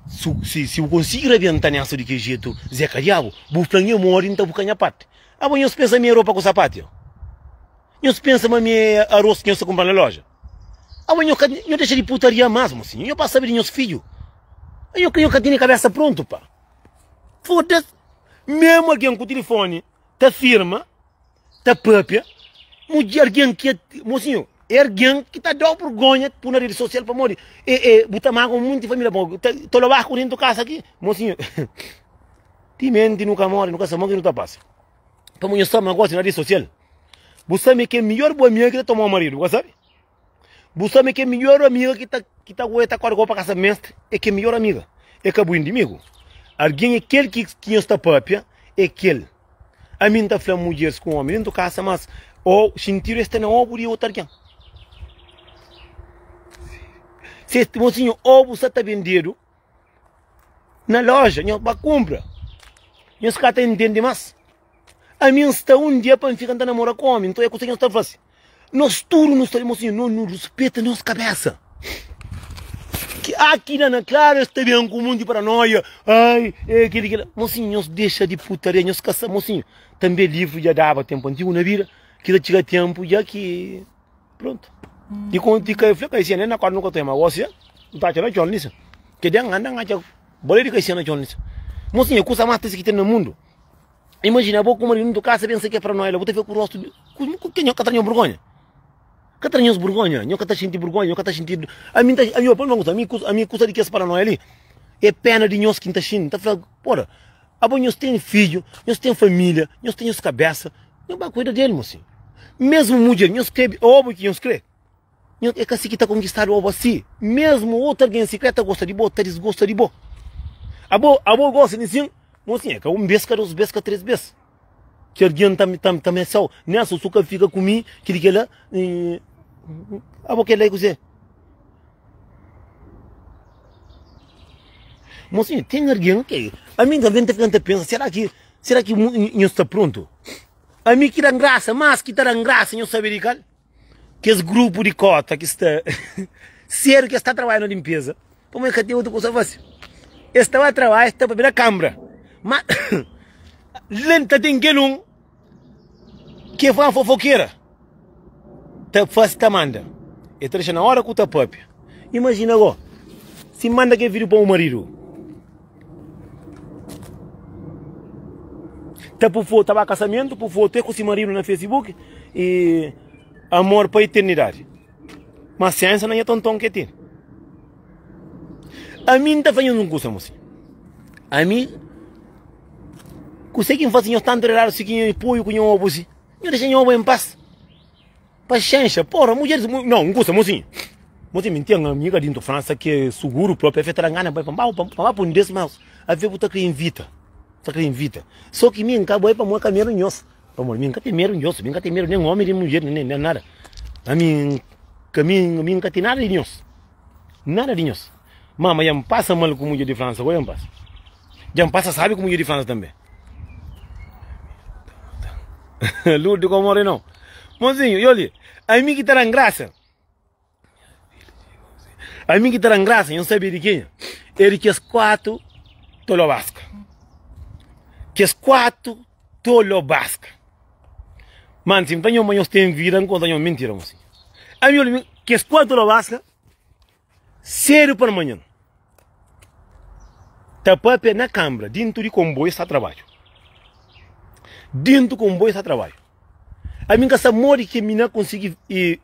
se eu consigo rebentar nessa de que jeito, Zé Cariabo, vou franguear morrer, então vou canhar parte. Amanhã eu penso a minha roupa com sapato. Eu penso a minha arroz que eu estou comprando na loja. Amanhã eu deixo de putaria mesmo, assim. Eu passo a ver meus filhos. Eu tenho a cabeça pronto, pá. Foda-se. Mesmo alguém com o telefone, tá firma, tá própria, mulher alguém que, mocinho, é alguém que tá dando vergonha por na rede social para morrer. Buta mago muito família bom. Tô lá correndo casa aqui, mocinho. Ti mente nunca morre, nunca se morre, não tá passa. Para mulher só negócio na rede social. Você sabe que é melhor boa amiga que tá tomando marido, você sabe? Você sabe que é melhor amiga que tá com para casa mestre, é que é melhor amiga. É que é bom inimigo. Alguém é aquele que está própria, é aquele. A mim está falando mulheres com homem dentro da casa, mas ou sentir este não ou por outro alguém. Se este mocinho ou você está vendendo na loja, não vai comprar. Não se cata entende mais. A mim está um dia para ficar namorar com homem, então é coisa que não está fácil. Nós tudo nos temos assim, não respeita a nossa cabeça. Que aqui na clara está bem com um monte de paranoia. Ai, aquele. Mocinho, nós deixa de putaria, nós caça, mocinho. Também livro já dava tempo antigo na vida, que já tinha tempo, já que. Pronto. E quando eu falei que né, na qual nunca tem mais você, não está tirando a nisso. Que tem anda a boleiro que esse na nisso. Mocinho, coisa mais que tem no mundo. Imagina, eu vou com o marido do casa, pensa que é paranoia, eu vou ter que ver com o rosto. Quem é que está vergonha? Que tá nós vergonha, não que tá sentindo vergonha, não que tá sentindo. A mim custa de que essa paranoia ali. É pena de nós que tá sentindo. Tá falando, porra, nós temos filho, nós temos família, nós temos cabeça, não vai cuidar dele, mocinho. Mesmo mulher, nós escreve, óbvio que nós escreve. É que assim que tá conquistado o assim. Mesmo outra alguém secreta gosta de boa, tá desgosta de boa. A boa gosta de sim, mocinho, é que besca, dois besca, três besca. Que alguém tá mensal, nessa o suca fica comigo, que ele lá. A boca é lá você. Mocinho, tem alguém que a mim também tá ficando a pensar, será que eu está pronto? A mim que dá graça, mas que dá graça, eu saber que esse grupo de cota que está sério que está trabalhando na limpeza, como é que tem outra coisa fácil? Estava a trabalhar, está para ver a câmara, mas lenta tem que foi uma fofoqueira. Faz manda. E deixa na hora que tá própria. Imagina agora. Se manda que vira para o marido. Tá por foto, tava casamento, por foto com esse marido no Facebook e amor para a eternidade. Mas ciência não é tão que tem. A mim tá fazendo um curso, moça. A mim conseguem fazer tanto raro se que apoio com o ovo assim. Eu deixei o ovo em paz. Paciência, porra, mulheres. Não, não gosta, mocinho. Mocinho, me tem uma amiga dentro da França que é seguro próprio, é feita na gana, para um desses maus. A ver, você invita. Você invita. Só que me acabou aí para moer caminhar em nós. Para moer, me nunca tem medo em nós, me nunca tem medo nem homem, nem mulher, nem nada. A mim, caminho, me nunca tem nada de nós. Nada de nós. Mama, já me passa mal com mulher de França, agora já me passa. Já me passa, sabe, com mulher de França também. Ludo como morre não. Mozinho, e olha, a mim que tá em graça. A mim que tá em graça, eu não sabia de quem. Ele que as quatro tolo basca. Que as quatro tolo basca. Mano, se me tenho amanhã tem vida, não tenho mentira, mozinho. A mim que as quatro tolo basca, sério para amanhã. Tá para na câmara, dentro de comboio está trabalho. Dentro do comboio está trabalho. A mim que essa mori que me não consegui e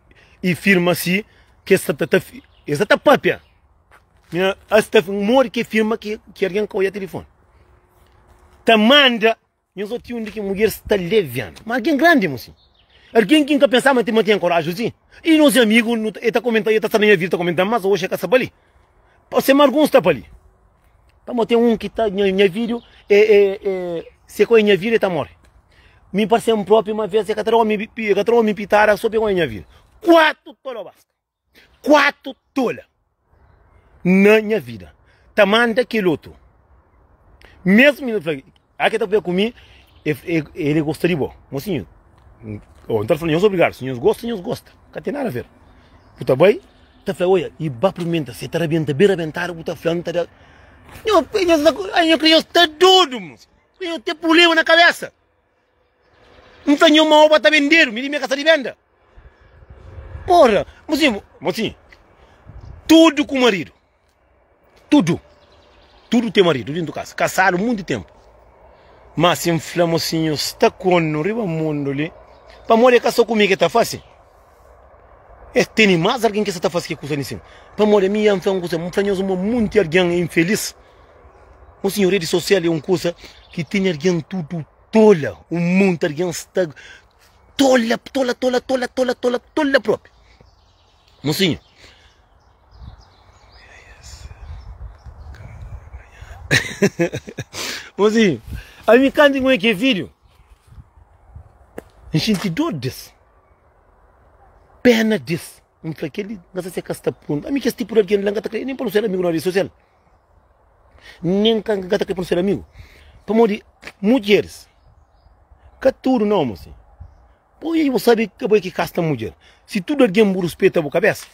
firma assim que essa tá papia. Minha esta mori que firma que alguém coia telefone. Tá manda, eu só tinha que mulher está leviando. Mas alguém grande, moço. Alguém que nunca pensava que tinha coragem assim. E nos amigos está comentando, está na minha vida, está comentando, mas hoje é que essa ali. Você marcou está ali. Para ter um que está minha vídeo se com minha vida está morre. Me parece um próprio uma vez que me pitara sobre a minha vida. 4 tola basca. 4 tola. na minha vida. Tamanda aquele outro. Mesmo aqui tá comigo, ele gostaria de bom. Mocinho, então falando, eu sou obrigado, se nós gostam. Não tem nada a ver. Puta bem, tá falando, olha, e vá pimenta, se tá arrebenta, bem arrebentar, puta falando, tá. Eu creio que tá tudo, moço. Eu tenho problema na cabeça. Não tenho uma obra para vender, me minha casa de venda. Porra, mocinho, tudo com o marido. Tudo tem marido dentro da casa. Casado muito de tempo. Mas se mocinho, está com no riba mundo ali. Para morrer casou comigo, tá fácil. Tem mais alguém que está fazendo que coisa nisso. Para morrer, minha infância, muito alguém infeliz. Mocinho, rede social é uma coisa que tem alguém tudo tola. Um mundo alguém está tola próprio. Mocinho. Mocinho, a mim canto com aquele vídeo. A gente dor desse. Pena desse. Não foi aquele, não sei se é que está pronto. A mim que esse tipo de alguém não está nem para não ser amigo na rede social. Nem que está para não ser amigo. Para morrer, mulheres. Que tudo não, mocinho. Pô, e você sabe que casta mulher. Se tudo alguém respeita a cabeça,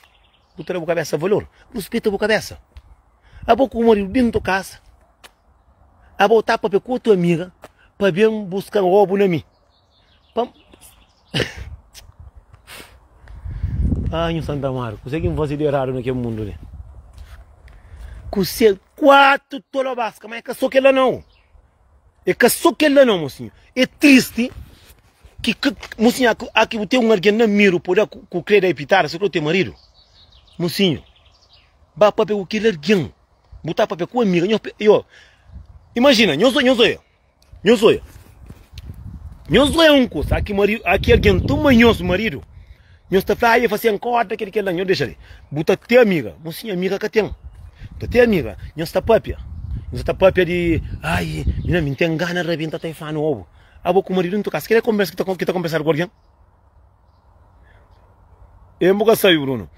botar a cabeça valor, respeita a cabeça. A boca morrer dentro da casa. A botar para com a tua amiga, para vir buscar um roubo na mim. Ai, Santa Amaro, consegue fazer de errado naquele mundo ali? Consegue 4 tolobascas, mas é que só que ela não. É que só que ela não, mocinho. É triste que mocinho, aqui tem um alguém na miro, por com o credo a epitar, se eu tenho marido. Mocinho, vá para pegar aquele alguém, botar para pegar com a amiga. Imagina, eu sou um coisa, aqui alguém toma nosso marido. Eu estou falando, fazendo corda, aquele lá, eu deixo ali. Bota ter amiga, mocinha, amiga que tem. Ter amiga, eu estou papia. Eu estou papia de, ai, não tem gana de rebentar até fã no ovo. A boca o marido não toca, quer conversa que está conversando com alguém? Eu não vou sair, Bruno.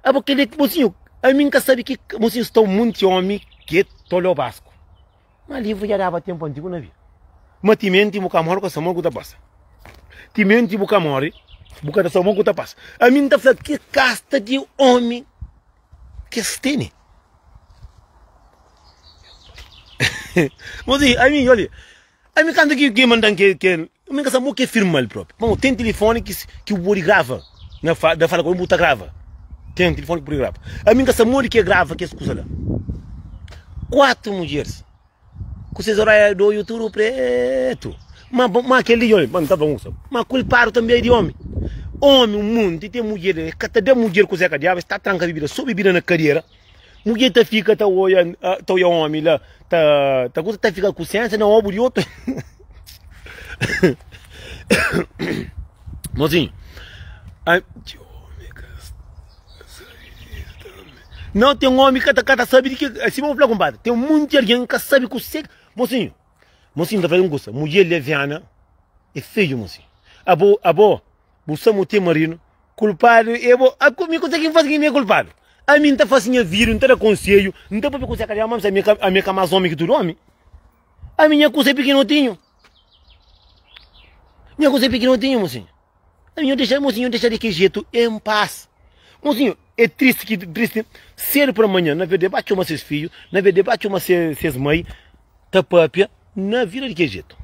A boca ele, mocinho, a mim que sabe que, mocinho, estou muito homem que tolho basco. Mas livro já dava tempo antigo na vida. Mas timenti buka moro com essa mão que tá passa. Timenti buka mori, buka essa mão que tá passa. A mim tá falando que casta de homem que estene. Mas a mim, olha, a mim quando que mandam que a mim que essa mão que firma ele próprio. Bom, tem telefone que o bori grava, na da fala com o buta grava. Tem telefone que o bori grava. A mim que essa mão que grava que escusa lá. 4 mulheres. Com vocês horários do YouTube preto. Mas aquele olha, mano, tá bom, sabe? Mas culpado também de homem. Homem, o mundo, tem mulher, cada mulher que você diabo está tranca de vida, só bebida na carreira. Mulher tá fica, tá olhando homem lá, tá fica com ciência, não obra de outro. Mozinho, não tem um homem que tá sabe que, assim vamos falar compadre, tem um monte de alguém que sabe que você. Mocinho, tá fazendo coisa. Mulher leviana é feio, mocinho. Você não tem marido, culpado, a comigo consegue fazer quem é culpado. A mim tá fazendo vídeo, não tá conselho, não tá para conseguir a mas a minha cama mais homem que tudo homem. A minha coisa é pequenotinho. Minha coisa é pequenotinho, mocinho. A minha mocinho, deixa de que jeito em paz. Mocinho, é triste ser para amanhã, na verdade, bate uma seus filhos, na verdade, bate uma seus mães. Tá papia na vida de que jeito.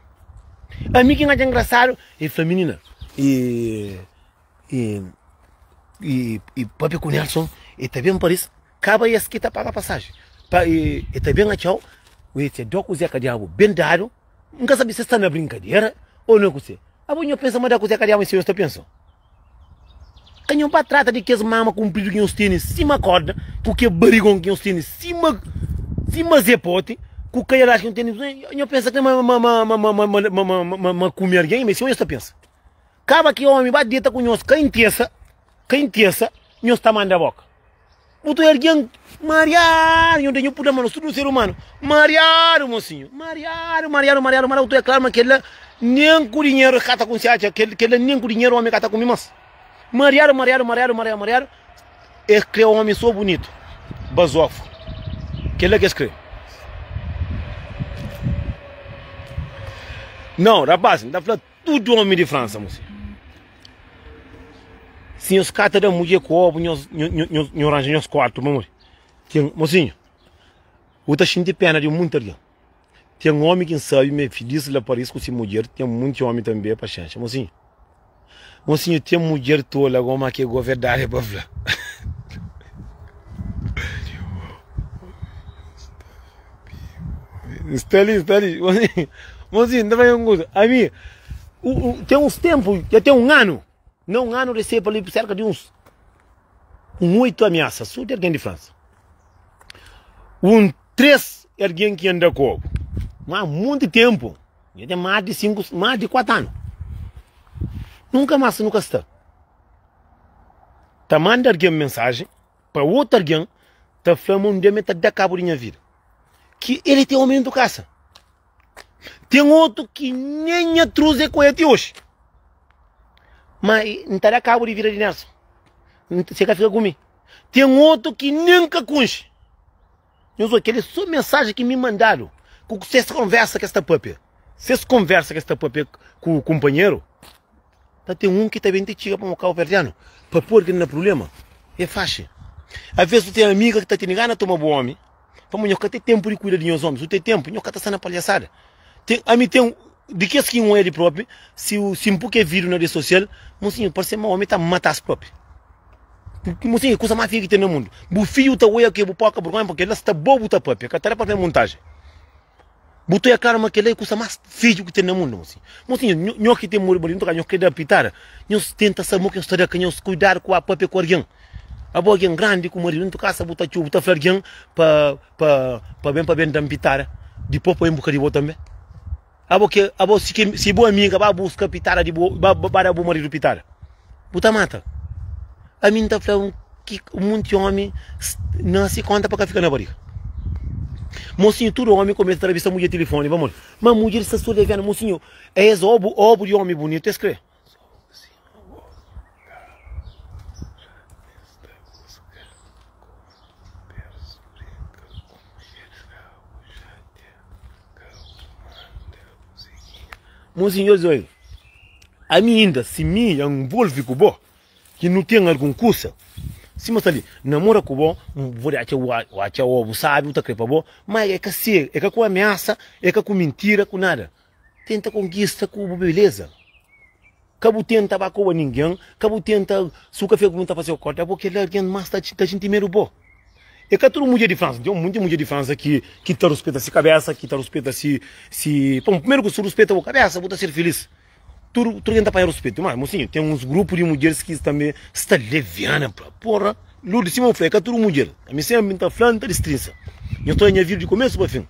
A mim que não é engraçado é feminina. E papia com Nelson, e também por isso, acaba esse que tá paga a passagem. E também a tchau, esse doco Zé Cadiabo bem dado, nunca sabe se está na brincadeira ou não você. A boa pensa mais da Zé Cadiabo em si, você pensa. Quem não trata de que as mamas cumprido que os tênis cima corda, porque barigão que os tênis cima zepote. Com o que eu acho que não tem. Eu penso que é uma comer alguém, mas se eu penso. Acaba que o homem vai dieta com nós, quem teça, nós está mandando a boca. O tu alguém, mariar, eu tenho puta mano, tudo ser humano. Mariar, mocinho. Mariar, o tu é claro, mas que ele nem com dinheiro cata com se acha, que ele nem com dinheiro o homem cata com mim, mas. Mariar. É que o homem sou bonito. Basofo. Que ele escreve. Não, rapaz, não dá pra falar tudo homem de França, moço. Se os caras da mulher cobre, nós arranjamos quarto, mamãe. Mocinho, o tá sentindo pena de muito ali. Tem um homem que sabe, me feliz lá para isso com essa mulher, tem muito homem também para chance, mocinho. Mocinho, tem mulher toda, como que é verdade para falar. Está ali. Mocinho, não vai um coisa. A mim, tem uns tempos, já tem um ano. Não um ano, recebo ali cerca de uns 8 ameaças. Sou de alguém de França. 3 alguém que anda com. Mas há muito tempo. Já tem mais de 4 anos. Nunca está. Tá manda alguém mensagem para outro alguém, tá falando um dia me tá de cabo de minha vida. Que ele tem homem do caça. Tem outro que nem a trouxe com ele hoje. Mas não está a cabo de vida de Nelson. Você quer ficar comigo? Tem outro que nunca conche. Eu sou aquele só mensagem que me mandaram. Que vocês conversam com esta puppy. Vocês conversam com esta puppy com o companheiro. Tá, tem um que também te chega para um carro verdiano. Para pôr que não é problema. É fácil. Às vezes você tem amiga que está te negando a tomar bom homem. Para mulher que tem tempo de cuidar de nós homens. Você tem tempo. Não está sendo palhaçada. A mim tem um. De que assim um é de próprio, se o simpo que é vídeo na rede social, mocinho, pode ser um homem tá matar as próprias. Mocinho, coisa mais feia que tem no mundo. O filho tá oia que o poca porque ele está bobo tá própria, que até para fazer montagem. Botou a cara mas que ele é coisa mais feia que tem no mundo, mocinho. Mocinho, nós que tem muito bonito, nós que dá pitar, nós tenta saber que história que nós cuidar com a própria com alguém. A boa alguém grande com o marido no casa, botar chuva, botar florguém para bem dar pitar. Depois põe um bocadinho de também. Se boa amiga vai buscar pitara de para o marido pitara. Puta mata. A mim tá falando que muito homem não se conta para ficar na barriga. Mocinho, todo homem começa a entrevistar mulher telefone, vamos. Mas mulher está só devendo, mocinho. É esse óbvio de homem bonito, escreve. Mocinho, a mim ainda, se me envolve com o bom, que não tem algum curso, se você ali namora com o bom, vou achar o ovo, sabe, o crepa bom, mas é que se, é que com ameaça, é que com mentira, com nada. Tenta conquista com beleza. Cabo tenta bater com ninguém, cabo tenta, se o café com muita fazer o corte, é porque ele é alguém mais da gente primeiro bom. É que todo mulher de França, tem muita mulher de França que tá respeita a cabeça, que tá respeita bom, primeiro que se respeita a cabeça, vou ser feliz. Tudo tenta para respeito, mas mocinho, tem uns grupos de mulheres que também está leviana para porra. Lu de cima foi que tudo mulher. A mim sempre está falando de estrinça. Eu estou em minha vida de começo para fim.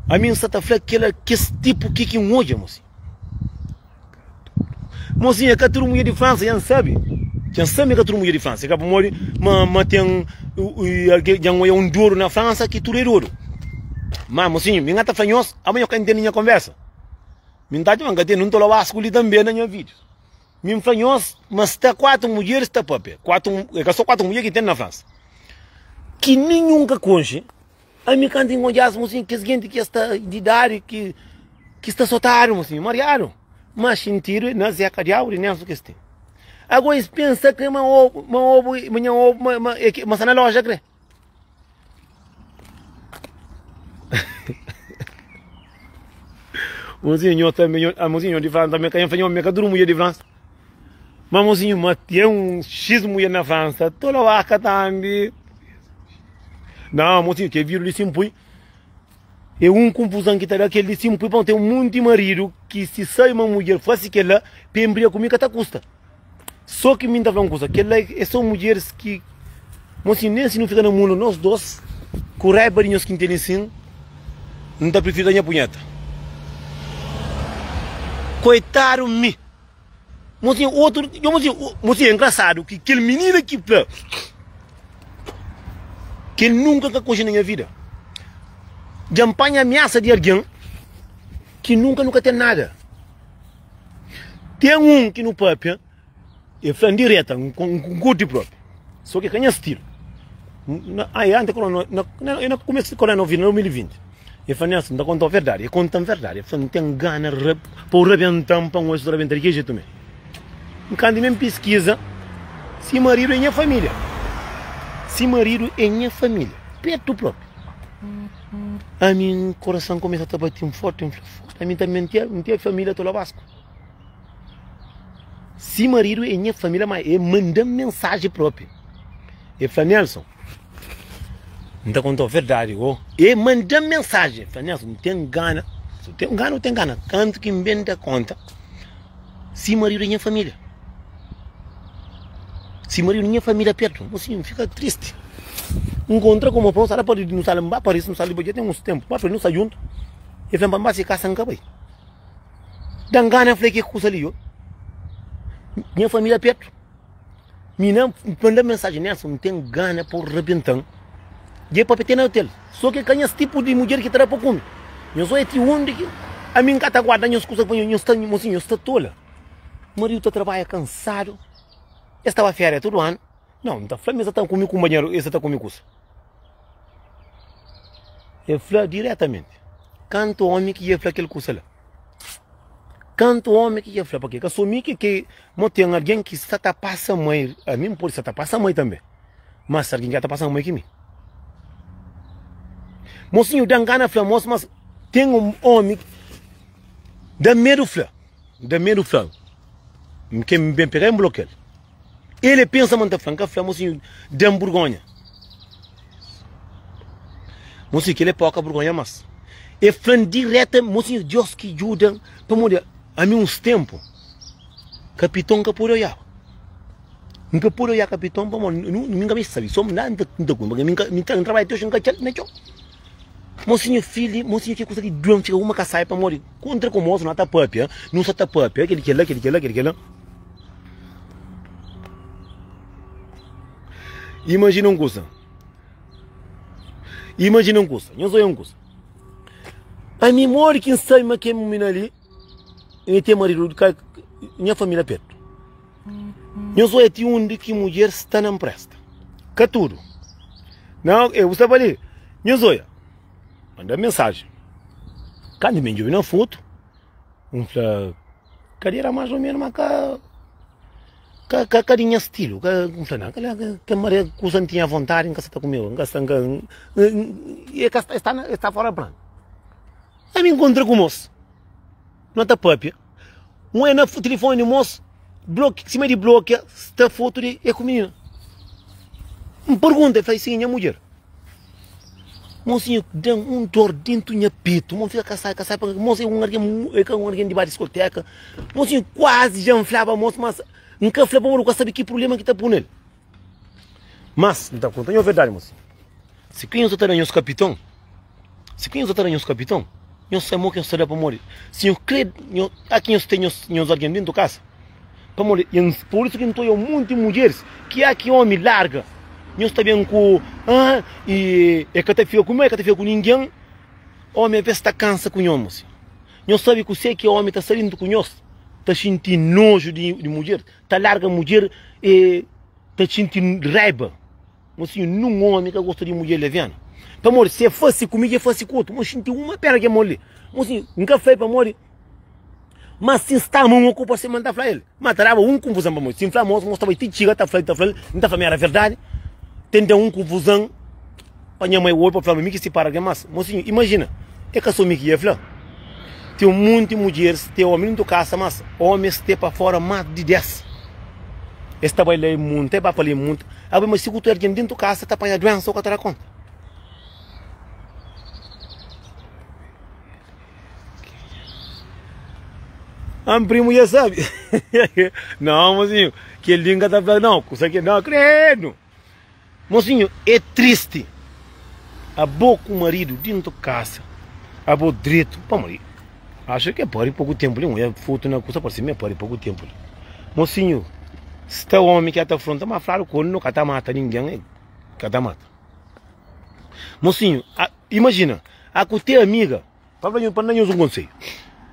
A mim está falando que esse tipo que um hoje, mocinho. Mocinho, é que tudo mulher de França, já sabe. Já sabe que tudo mulher de França. É que mas tem um duro na França que tudo é duro. Mas mocinho, me engata fanhoso, amanhã eu quero entender minha conversa. Me dá de uma não estou lá a escolher também na minha vida. Me fanhoso, mas está 4 mulheres, está papel. É só 4 mulheres que tem na França. Que nenhum que conche, a mim canta enconjar, mocinho, que gente que está de idade, que está soltado, mocinho, mariado. Mas sentiram, não se acadiaram, nem o que tem. Agora eles pensam que mas na loja, crê. Mozinho, eu também, a mozinho de França também, quem faz uma dura mulher de França. Mas mozinho, mas tem um X mulher na França, toda a vaca também. Não, mozinho, que viram de simpui. É confusão que está daquele de simpui, tem um monte de marido que se sai uma mulher, faz aquela, para embriagar comigo, até custa. Só que me está falando uma coisa, que são mulheres que, mozinho, nem se não fica no mundo, nós dois, com raiva de nós que entendem assim, não está preferindo a minha punheta. Coitado-me. Mocinho, mocinho, é engraçado que aquele menino aqui, que ele nunca coisa na minha vida. De apanha ameaça de alguém que nunca tem nada. Tem um que no papel é falando direto, com curto próprio. Só que ganha estilo. Aí antes, eu comecei a no 2020. Eu falei assim, não conta a verdade, eu conto a verdade. Eu falei, não tenho gana para rebentar para um outro rebentar que jeito também. Quando eu me pesquisa, se marido é minha família. Se marido é minha família, perto próprio. A minha coração começa a bater forte. A mim também tem família toda Vasco. Se marido é minha família, mas eu mando mensagem própria. Eu falei, Nelson, não contou a verdade, eu mando mensagem. Eu falei, Nelson, não tem gana. Se tem gana, não tem gana. Canto que me dá conta. Se marido é minha família. Se marido é minha família perto, assim, fica triste. Encontra como para usar para ir no salão, para isso no salão, porque tem uns tempos, para não sair junto. E vem para se casar nunca vai. Dan gana, falei que coisa ali, minha família perto. Minha manda mensagem, Nelson, não tem gana por rebentar. E é para ter no hotel. Só que canha esse tipo de mulher que terá para comer. Eu sou esse onde que a minha cata guarda as coisas para eu estou, mocinho, eu estou tola. O marido trabalha cansado. Estava férias todo ano. Não está falando, está comigo com o banheiro, esse está comigo. Eu falo diretamente. Canto homem que ia falar aquele coisa lá. Canto homem que ia falar porque eu sou mico que tem alguém que está passando mãe, a mim pode estar passando mãe também. Mas alguém que está passando mãe que mim. Mocinho, dá gana falar, moço, mas tem um homem da medo falar, que me bem pegar em bloqueio. Ele pensa muito franca, falar, mocinho, de Borgonha. Mocinho, que ele é pouca Borgonha, mas é falando direto, mocinho, Deus que ajuda, para morrer. A mim uns tempos, capitão que pôr olhar. Nunca pôr olhar capitão, para morrer, nunca me sabe, só nada, porque me trabalho até hoje, nunca tinha, nem eu. Mocinho filho, mocinho que coisa de drum, fica uma caçaia para morrer. Contra com o moço, não está pup, não está pup, aquele que lá. Imagina um coisa. Eu sou um coisa. A mim mora quem sai, mas que é menina ali, e tem marido, minha família perto. Eu sou esse onde que mulher está na empresta. Que tudo. Não, eu estava ali. Eu sou manda mensagem. Quando me viu na foto, fala, cadeira mais ou menos, mas carinha estilo, que Maria Cusa tinha vontade em que está comigo, está fora do plano. Aí me encontrei com o moço, não está papi, é no telefone do moço, cima de bloco, está foto de é comigo. Me pergunta, eu falei, sim, minha mulher. Mocinho, deu um dor dentro do meu peito. Mocinho, fica caçar, porque mocinho é um alguém de bar de discoteca. Mocinho, quase já inflava, moço, mas nunca inflava, mas nunca sabe que problema que está por nele. Mas, não está contando a verdade, mocinho. Se quem os outros capitão, eu sei que eu sei para morrer. Se eu creio, aqui eu tenho alguém dentro da casa, para morrer. Por isso que não estou muito de mulheres, que aqui homem larga. Eu estou bem com e é que até fica com ninguém. Homem, às vezes está cansa com o moço. Eu sabe que sei que o homem está saindo com nós, está sentindo nojo de mulher, está larga mulher e está sentindo raiva. Mocinho, não homem que gosta de mulher leviana. Para morrer, se fosse comigo, fosse com outro. Mocinho, tem uma perna que é mole. Mocinho, nunca foi para morrer. Mas se está a mão ocupa, você manda para ele. Mas trava confusão para morrer. Se inflar moço, estava te chega, está falando, não está falando a verdade. Tem confusão. Para minha mãe, o para falar, que se para, mas, mocinho, imagina, é que eu sou que ia falar. Tem um monte de mulheres, tem homem dentro da casa, mas homens tem para fora mais de 10. Esta vai ler muito, é para falar muito. Agora, mas se tu é alguém dentro da casa, está para a doença, só que terá conta. Primo já sabe. Não, mocinho, que ele nunca está falando, não, consegue, não, credo. Mocinho, é triste. A boca com o marido dentro da casa. A boca direito para morrer. Acho que é para pouco tempo. Não é foto na coisa para cima, é para pouco tempo. Mocinho, se está o homem que está afronta, mas claro que não está mata ninguém. Está mata. Mocinho, imagina, a tua amiga, para não usar um conselho.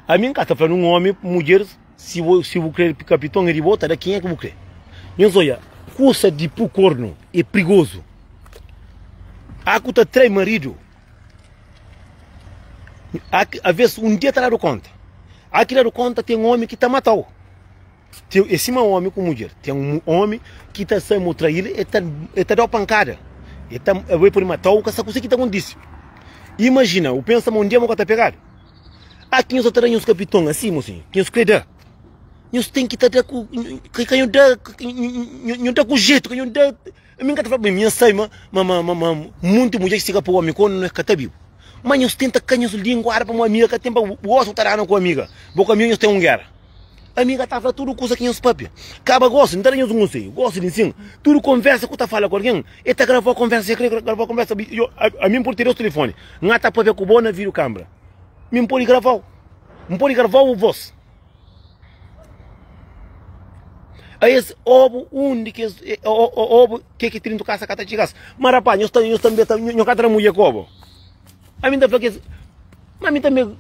A minha está falando um homem, mulher, se vou crer capitão, ele volta, quem é que vou crer? Eu sou coisa de pôr corno é perigoso. Há que trai marido. Às vezes um dia está dando conta. Aqui dando conta tem um homem que está matando. Tem esse é um homem com mulher. Tem um homem que está saindo trair ele está dando pancada. Ele vai por matar o que essa coisa que está acontecendo. Imagina, o pensamento um dia que está pegado. Aqui os outros os capitães assim, mocinho, que os credam. Nós tem que estar com jeito, que dá. A minha cara fala, minha sai, muito mulher que chega para o homem quando não é catabiu. Mas nós tenta canhos língua para uma amiga que tem para o osso estar com a amiga. Boca minha nós tem um guerra. A amiga está falando tudo coisa que nós papi. Acaba gosto, não tem nenhum sei, gosto de ensino. Tudo conversa que tá falando com alguém. E tá gravando conversa, gravou conversa. A mim por ter o telefone, não está para ver com boa vira câmera. Mim pode gravar, não pode gravar o voz. Aí esse ovo único ovo que tem no casa que tá chegando. Mas rapaz, nós também não cada mulher como. A mim também que mas a mim também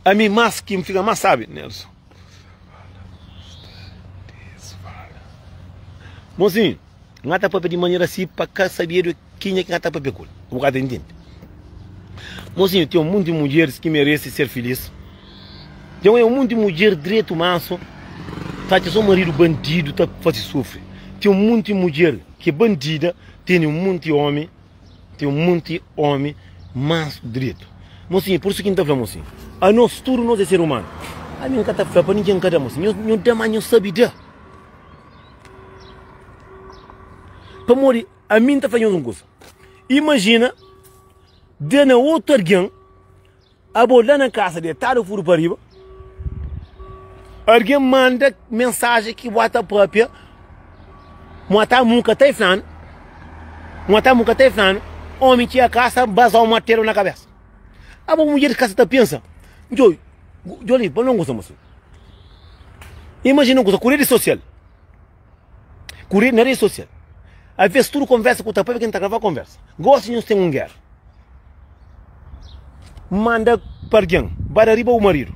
a mim mais que me fica mais sabe, Nelson. Mozinho, não está para pedir maneira assim para saber quem é que está para pedir. O bocado entende. Mozinho, tem um monte de mulheres que merecem ser felizes. Tem um monte de mulher direito maço. Tá, seu marido bandido, tá fazendo sofrer. Tem um monte de mulher que é bandida, tem um monte de homem, mas direito. Mocinho, por isso que não está falando, mocinho. A nós, tudo nós é ser humano. A minha cara está falando para ninguém cada mocinho. Não dá mais, não sabe dar. Para morrer, a mim está fazendo uma coisa. Imagina, dando outro alguém, a bola na casa de estar o furo para riba. Alguém manda mensagem que bota própria, mata nunca tá falando, homem que a casa basar um martelo na cabeça. A mulher de casa tá pensa, Joli, para não gostar moço. Imagina uma coisa, com rede social, na rede social, às vezes tudo conversa com o tapete que não tá gravando conversa. Gosta de não ter um guerra, manda para alguém, para arriba o marido.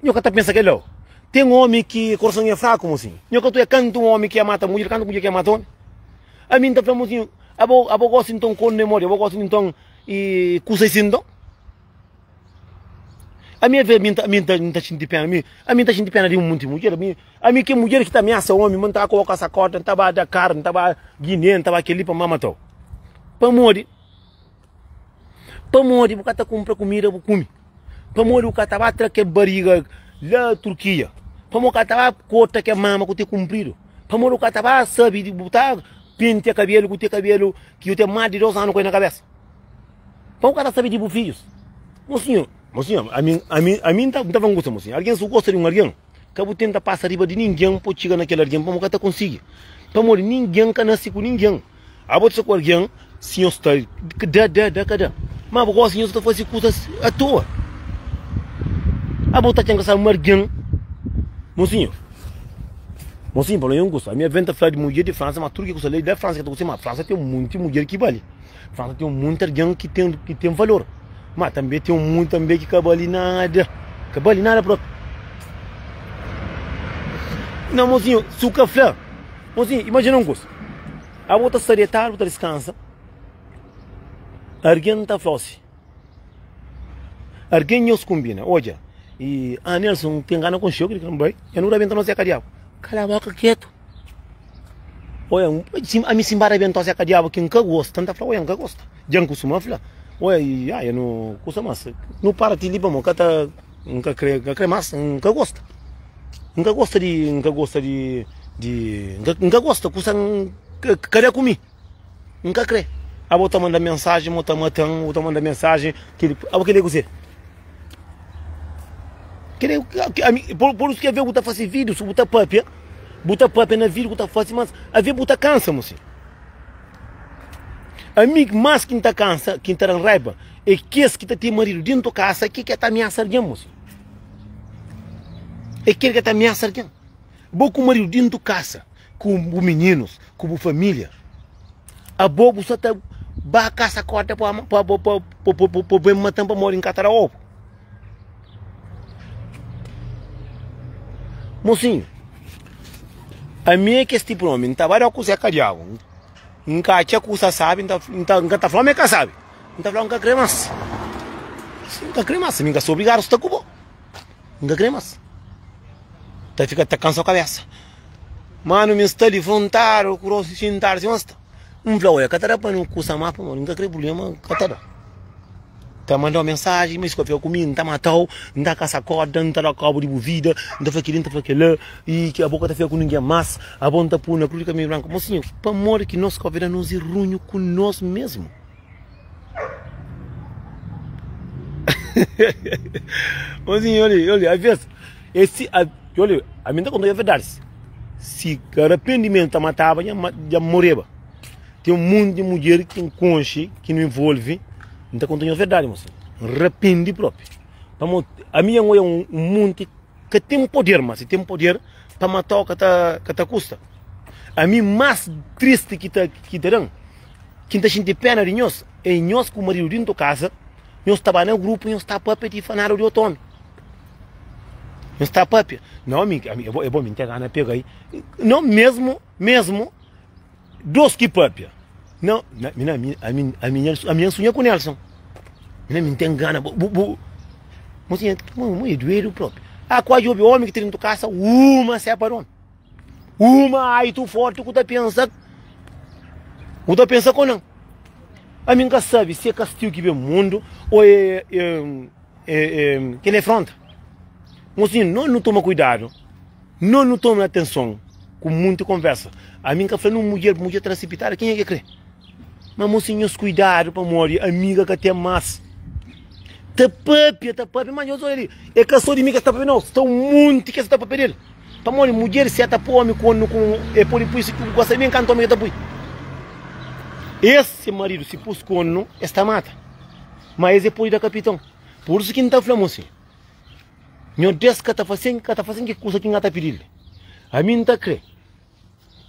Nunca tá pensa que é louco. Tem um homem que coração é fraco, mocinho. Eu que estou canto um homem que mata mulher, canto mulher que mata homem. A mim está falando, mocinho, a boa gosta então com memória, a boa gosta então e coisa assim então. A minha vez, a mim está sentindo pena, a mim está sentindo pena de um monte de mulher, a mim que mulher que está ameaça homem, não está colocar essa corda, não estava da carne, não estava guiné, não estava aquele para mamatou. Para morrer, o cara está comprar comida, para comer. Para morrer, o cara estava atrás que barriga lá Turquia. Para o cara estava corta que a mama que tem comprido. Para o cara estava sabe de botar pinta cabelo que eu tenho mais de 2 anos com ele na cabeça. Para o cara sabe de filhos. Mocinho, a mim tá não gosta, mocinho. Alguém só gosta de um alguém. Que eu tenta passar riba de ninguém para chegar naquele alguém para o cara conseguir. Para morrer ninguém que nasce com ninguém. A botar com alguém, senhor está cada. Mas o senhor está fazendo coisas à toa. A botar tinha que ser um alguém. Mocinho, para eu gosto. A minha venta fala de mulher de França, mas tudo que eu lei da França, que eu sei, mas França tem muita mulher que vale. França tem muita alguém que tem valor. Mas também tem muito também que vale nada. Que vale nada para. Não, mocinho, se o café. Mocinho, imagina um gosto. A outra seriedade, a outra descansa. Alguém está fácil. Alguém nos combina. Olha. E Nelson tem gana com choque, que não vai. Eu não rabento não se acadiava. Cala a boca quieto. Olha, a mim se embara bem se acadiava que nunca gosta, tanta fala, olha, nunca gosta. Já costuma falar. Olha, eu não custa mais. Não para de libar, nunca crê mais, nunca gosta. Nunca gosta, custa querer comer. Nunca crê. A outra manda mensagem, outra manda mensagem, que ele gosta. Por isso que a ver botar fazer vídeo, se botar papel na vídeo, botar fazer, mas a ver botar cansa, moço. Amigo, mais quem está cansa, quem está em raiva, é que esse que tem marido dentro da casa, que está ameaçando alguém, moço. É que está ameaçando alguém. Bom com o marido dentro da casa, com os meninos, com a família. A bobo só está a casa corta para matar para morrer em Cataraó. Mocinho, a minha que esse tipo de homem estava a cozinhar cariago. Nunca tinha coisa sabe, nunca tá falando que sabe. Não tá falando que cremas. Nunca cremas, nunca sou obrigado a estar com você. Nunca cremas. Tá fica até cansado a cabeça. Mano, me está de frontar, o cross de sentar, se mostra. Flor, é catara para não custa mapa, mano, nunca crê problema, catara. Tá mandando uma mensagem, mas escreveu comigo, não tá matando, não tá caça corda, não tá na cabo de bovida, não tá fazendo aquilo, e que a boca tá feia com ninguém mais, a boca tá puna, cruz de caminho branco. Mocinho, para morrer que nós convidamos nos ir ruim com nós mesmos. Mocinho, olha, às vezes, olha, a minha tá contando a verdade. Se arrependimento matava, já morreva. Tem um monte de mulher que enconche, que não envolve, não está contando a verdade, moço. Arrepende próprio. A minha é um monte que tem poder, mas tem poder para matar o que tá custa. A mim mais triste que terão, que está sentindo pena de nós, é nós com o marido dentro da casa, nós estamos no grupo, nós estamos para pedir fanário de outono. Nós estamos para não, é bom me entregar na pega aí. Não, mesmo, dois que papia. Não, a minha sonha com o Nelson. Não me tem gana. Mas é doido próprio. Quase houve homem que tem dentro da casa, uma separou. Uma aí tu forte, tu tá pensando. Tu tá pensando com não. A minha sabe se é castigo que vê o mundo ou que ele afronta. Mas assim, não toma cuidado, não toma atenção com muita conversa. A minha que falando mulher precipitada, quem é que crê? Mas mocinhos, cuidado para morrer, amiga que tem mais. Tá papia, mas eu sou ele. É que sou de mim que está papia, não. Estão muito que está papia dele. Para morrer, mulher se ata pôr com é por isso que gosta nem canto amiga da bui. Esse marido se pôs com esta mata. Mas esse é por da capitão. Por isso que não está falando assim. Meu Deus, que está fazendo que coisa que não está pedindo. A mim não está crê.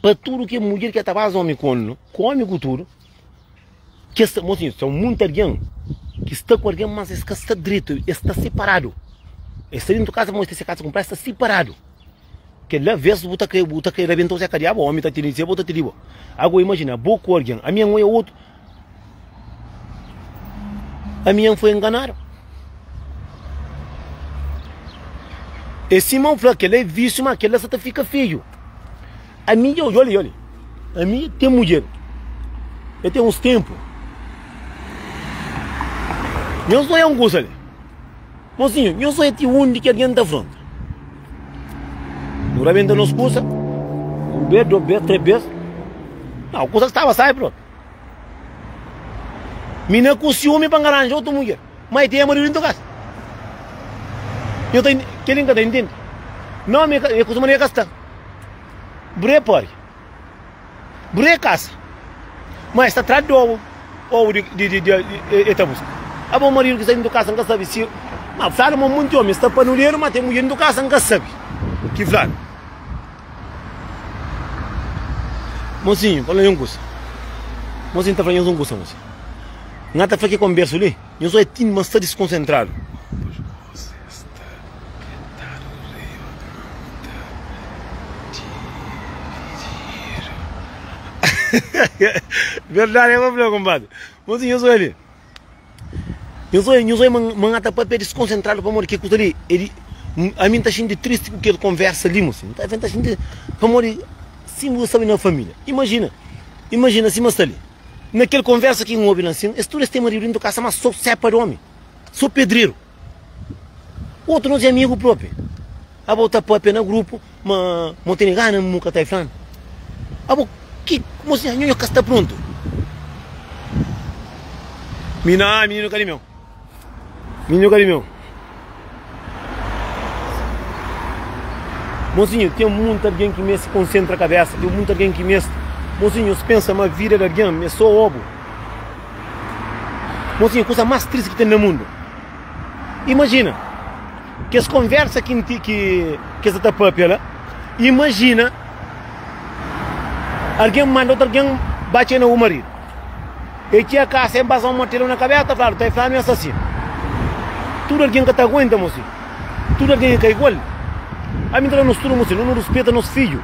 Para tudo que mulher que está fazendo homem com tudo, que esta, mocinho, são muito alguém que está com alguém, mas está direito, está separado. Está dentro de casa, mas esse casa comprar está separado. Que lá vez buta que rebentou se cariaba, homem está tirando, você bota tirando. Agora imagina, boa com alguém, a minha mãe é outro. A minha foi enganada. Esse irmão falou que ele é vício, mas que ele só fica feio. A minha, olha, a minha tem mulher. Eu tenho uns tempos. Eu sou um gosto ali. Mocinho, eu sou esse único que alguém está falando. Não rebenta nos cursos. Um beijo, dois beijos, três beijos. Não, o curso estava, sai, pronto. Mina com ciúme para enganar outra mulher. Mas tem a marido dentro da casa. Eu tenho, que ele ainda entende. Não, eu costumo nem gastar. Bre pode. Bre casa. Mas está atrás do ovo de etamos. A bom marido que está dentro da casa não sabe se. Mas fala muito homem, está panulheiro, mas tem mulher dentro da casa não sabe. Que fala. Mocinho, fala em um curso. Mocinho está falando em um curso, mocinho. Não está falando que conversa ali. Eu sou etinho, mas está desconcentrado. Verdade, é meu compadre. Mocinho, eu sou ele. Eu sou mangata para desconcentrado para morrer. Que coisa ali? A mim está sendo triste com que ele conversa ali, mocinho. Está sendo para morrer. Sim, você sabe na família. Imagina se você ali. Naquela conversa que um ouve assim, estuda tem marido dentro da casa, mas só separa homem. Sou pedreiro. Outro não é amigo próprio. A volta para no grupo, mas não tem gana, nunca está falando. Que mocinha, eu está pronto. Menino carimão. Mocinho, tem muito alguém que me se concentra a cabeça, tem muito alguém que me... Mocinho, se pensa uma vida de alguém, é só ovo. Mocinho, a coisa mais triste que tem no mundo. Imagina, que as conversas que essa tá papel, imagina, alguém manda outro alguém bate no marido. E tinha cá sem passar um martelo na cabeça, tá falando é assassino. Tudo alguém que tá aguenta, mocinho. Tudo alguém que é igual. A mim não nos tudo, mocinho, não respeita nos filhos.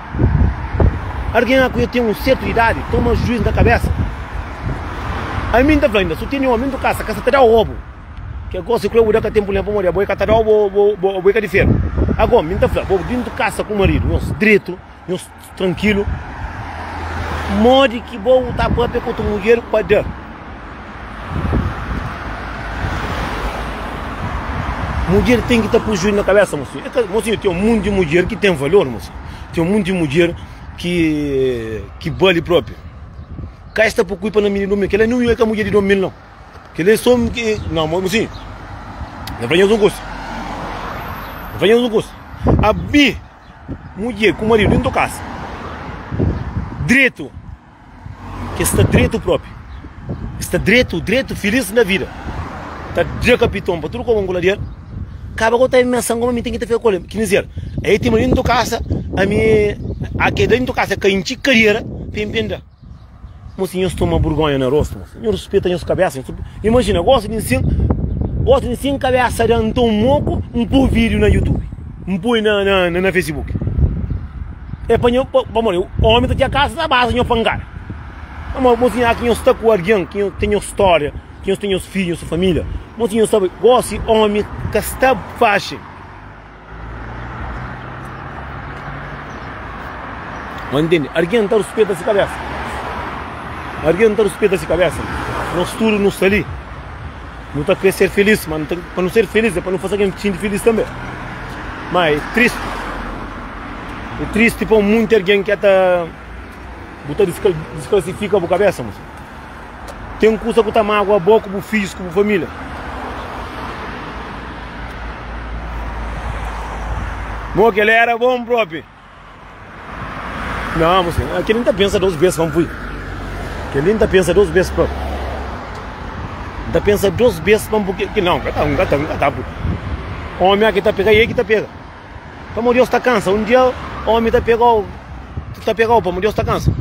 Alguém que tem uma certa idade, toma juízo na cabeça. A mim está falando, se tem um homem do casa te dá o roubo. Que agora se crê que tem mulher para morrer, boi que te dá o boi que de ferro. Agora, mim está falando, vou dentro de casa com o marido, nós direito, nós tranquilo. Mode que vou estar para pegar com a mulher para dar. Mulher tem que estar com o juízo na cabeça, mocinho. Mocinho, tem um mundo de mulher que tem valor, mocinho. Tem um mundo de mulher que vale próprio. Cá está por culpa na menina do que ela não é que a mulher de domínio, não. Que ele é só que... Não, mocinho. Não venhamos um gosto. Não venhamos um gosto. A bi, mulher com o marido dentro da casa. Direito. Que está direito próprio. Está direito, feliz na vida. Está direito capitão, para tudo como um goleiro. Acaba com a menção como a mim tem que ter feito com ele. Quer dizer, aí tem dentro da casa, a minha... Aqui dentro da casa, que a gente carreira, para entender. Mocinho, eu estou uma vergonha na rosto, mocinho. Eu respeito as cabeças. Imagina, eu gosto de ensinar cabeça de um moco, um pôr vídeo na YouTube. Um pôr na Facebook. É para o homem está a casa da base, eu pangar. Mocinho, aqui eu estou com alguém, que eu tenho história, que eu tenho os filhos, sua família. Mocinho, sabe, gosto de homem que está fácil. Mas entende? Alguém está respeito essa cabeça. Alguém não está respeito essa cabeça. Nós tudo não está ali. Não está a querer ser feliz, mas para não ser feliz é para não fazer quem se feliz também. Mas é triste. É triste para muito alguém que está desclassifica a cabeça, moço. Tem um curso que está mágoa boa como filhos, como família. Bom, que ele era bom próprio. Não, moço, aquele não pensa 2 vezes, vamos fui. Aquele não pensa 2 vezes próprio. Não pensa 2 vezes, vamos porque não, gata. Homem aqui está pegando e aí que está pegando. Para morrer está cansa. Um dia o homem está pegando, para morrer está cansa.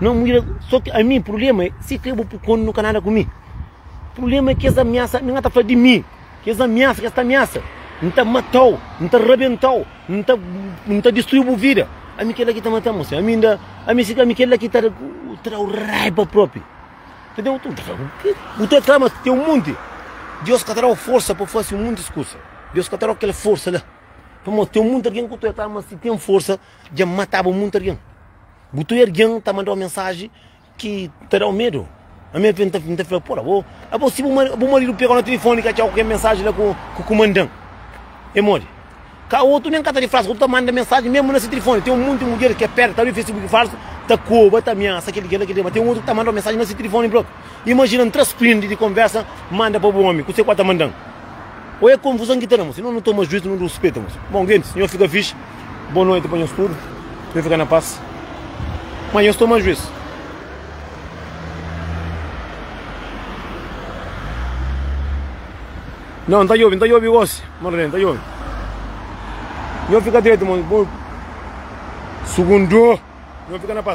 Não, mulher, só que a mim o problema é se crebo quando não canada comigo. O problema é que essa ameaça não está falando de mim. Que essa ameaça não está matou, não está arrebentou, não está destruiu a vida. A mim que ela que está matando, moça. A mim que ela que está raiva própria. Entendeu? O teu trama tem um monte. Deus que terá força para fazer um monte de coisas. Deus que terá aquela força lá. Tem um monte de alguém que o teu trama se tem força de matar um monte de alguém. O teu alguém está mandando uma mensagem que terá o medo. A minha filha está falando, porra, se o marido pega no telefone e quer qualquer mensagem lá com o comandante. É morre. O outro nem cata de frase, o outro manda mensagem mesmo nesse telefone. Tem um monte de mulher que é perto, está no Facebook falso, está coba, está ameaça, aquele, mas tem um outro que está mandando mensagem nesse telefone, bro. Imagina um transprint de conversa, manda para o homem, que você está mandando. Ou é confusão que temos, senão não toma juízo, não respeitamos. Bom, gente, senhor fica fixe, boa noite para nós tudo, eu ficar na paz. Mas eu estou mais juízo. Não, está chovendo, gosto. Marlene, está chovendo. Eu fico direito, mano. Segundo, eu fico na paz.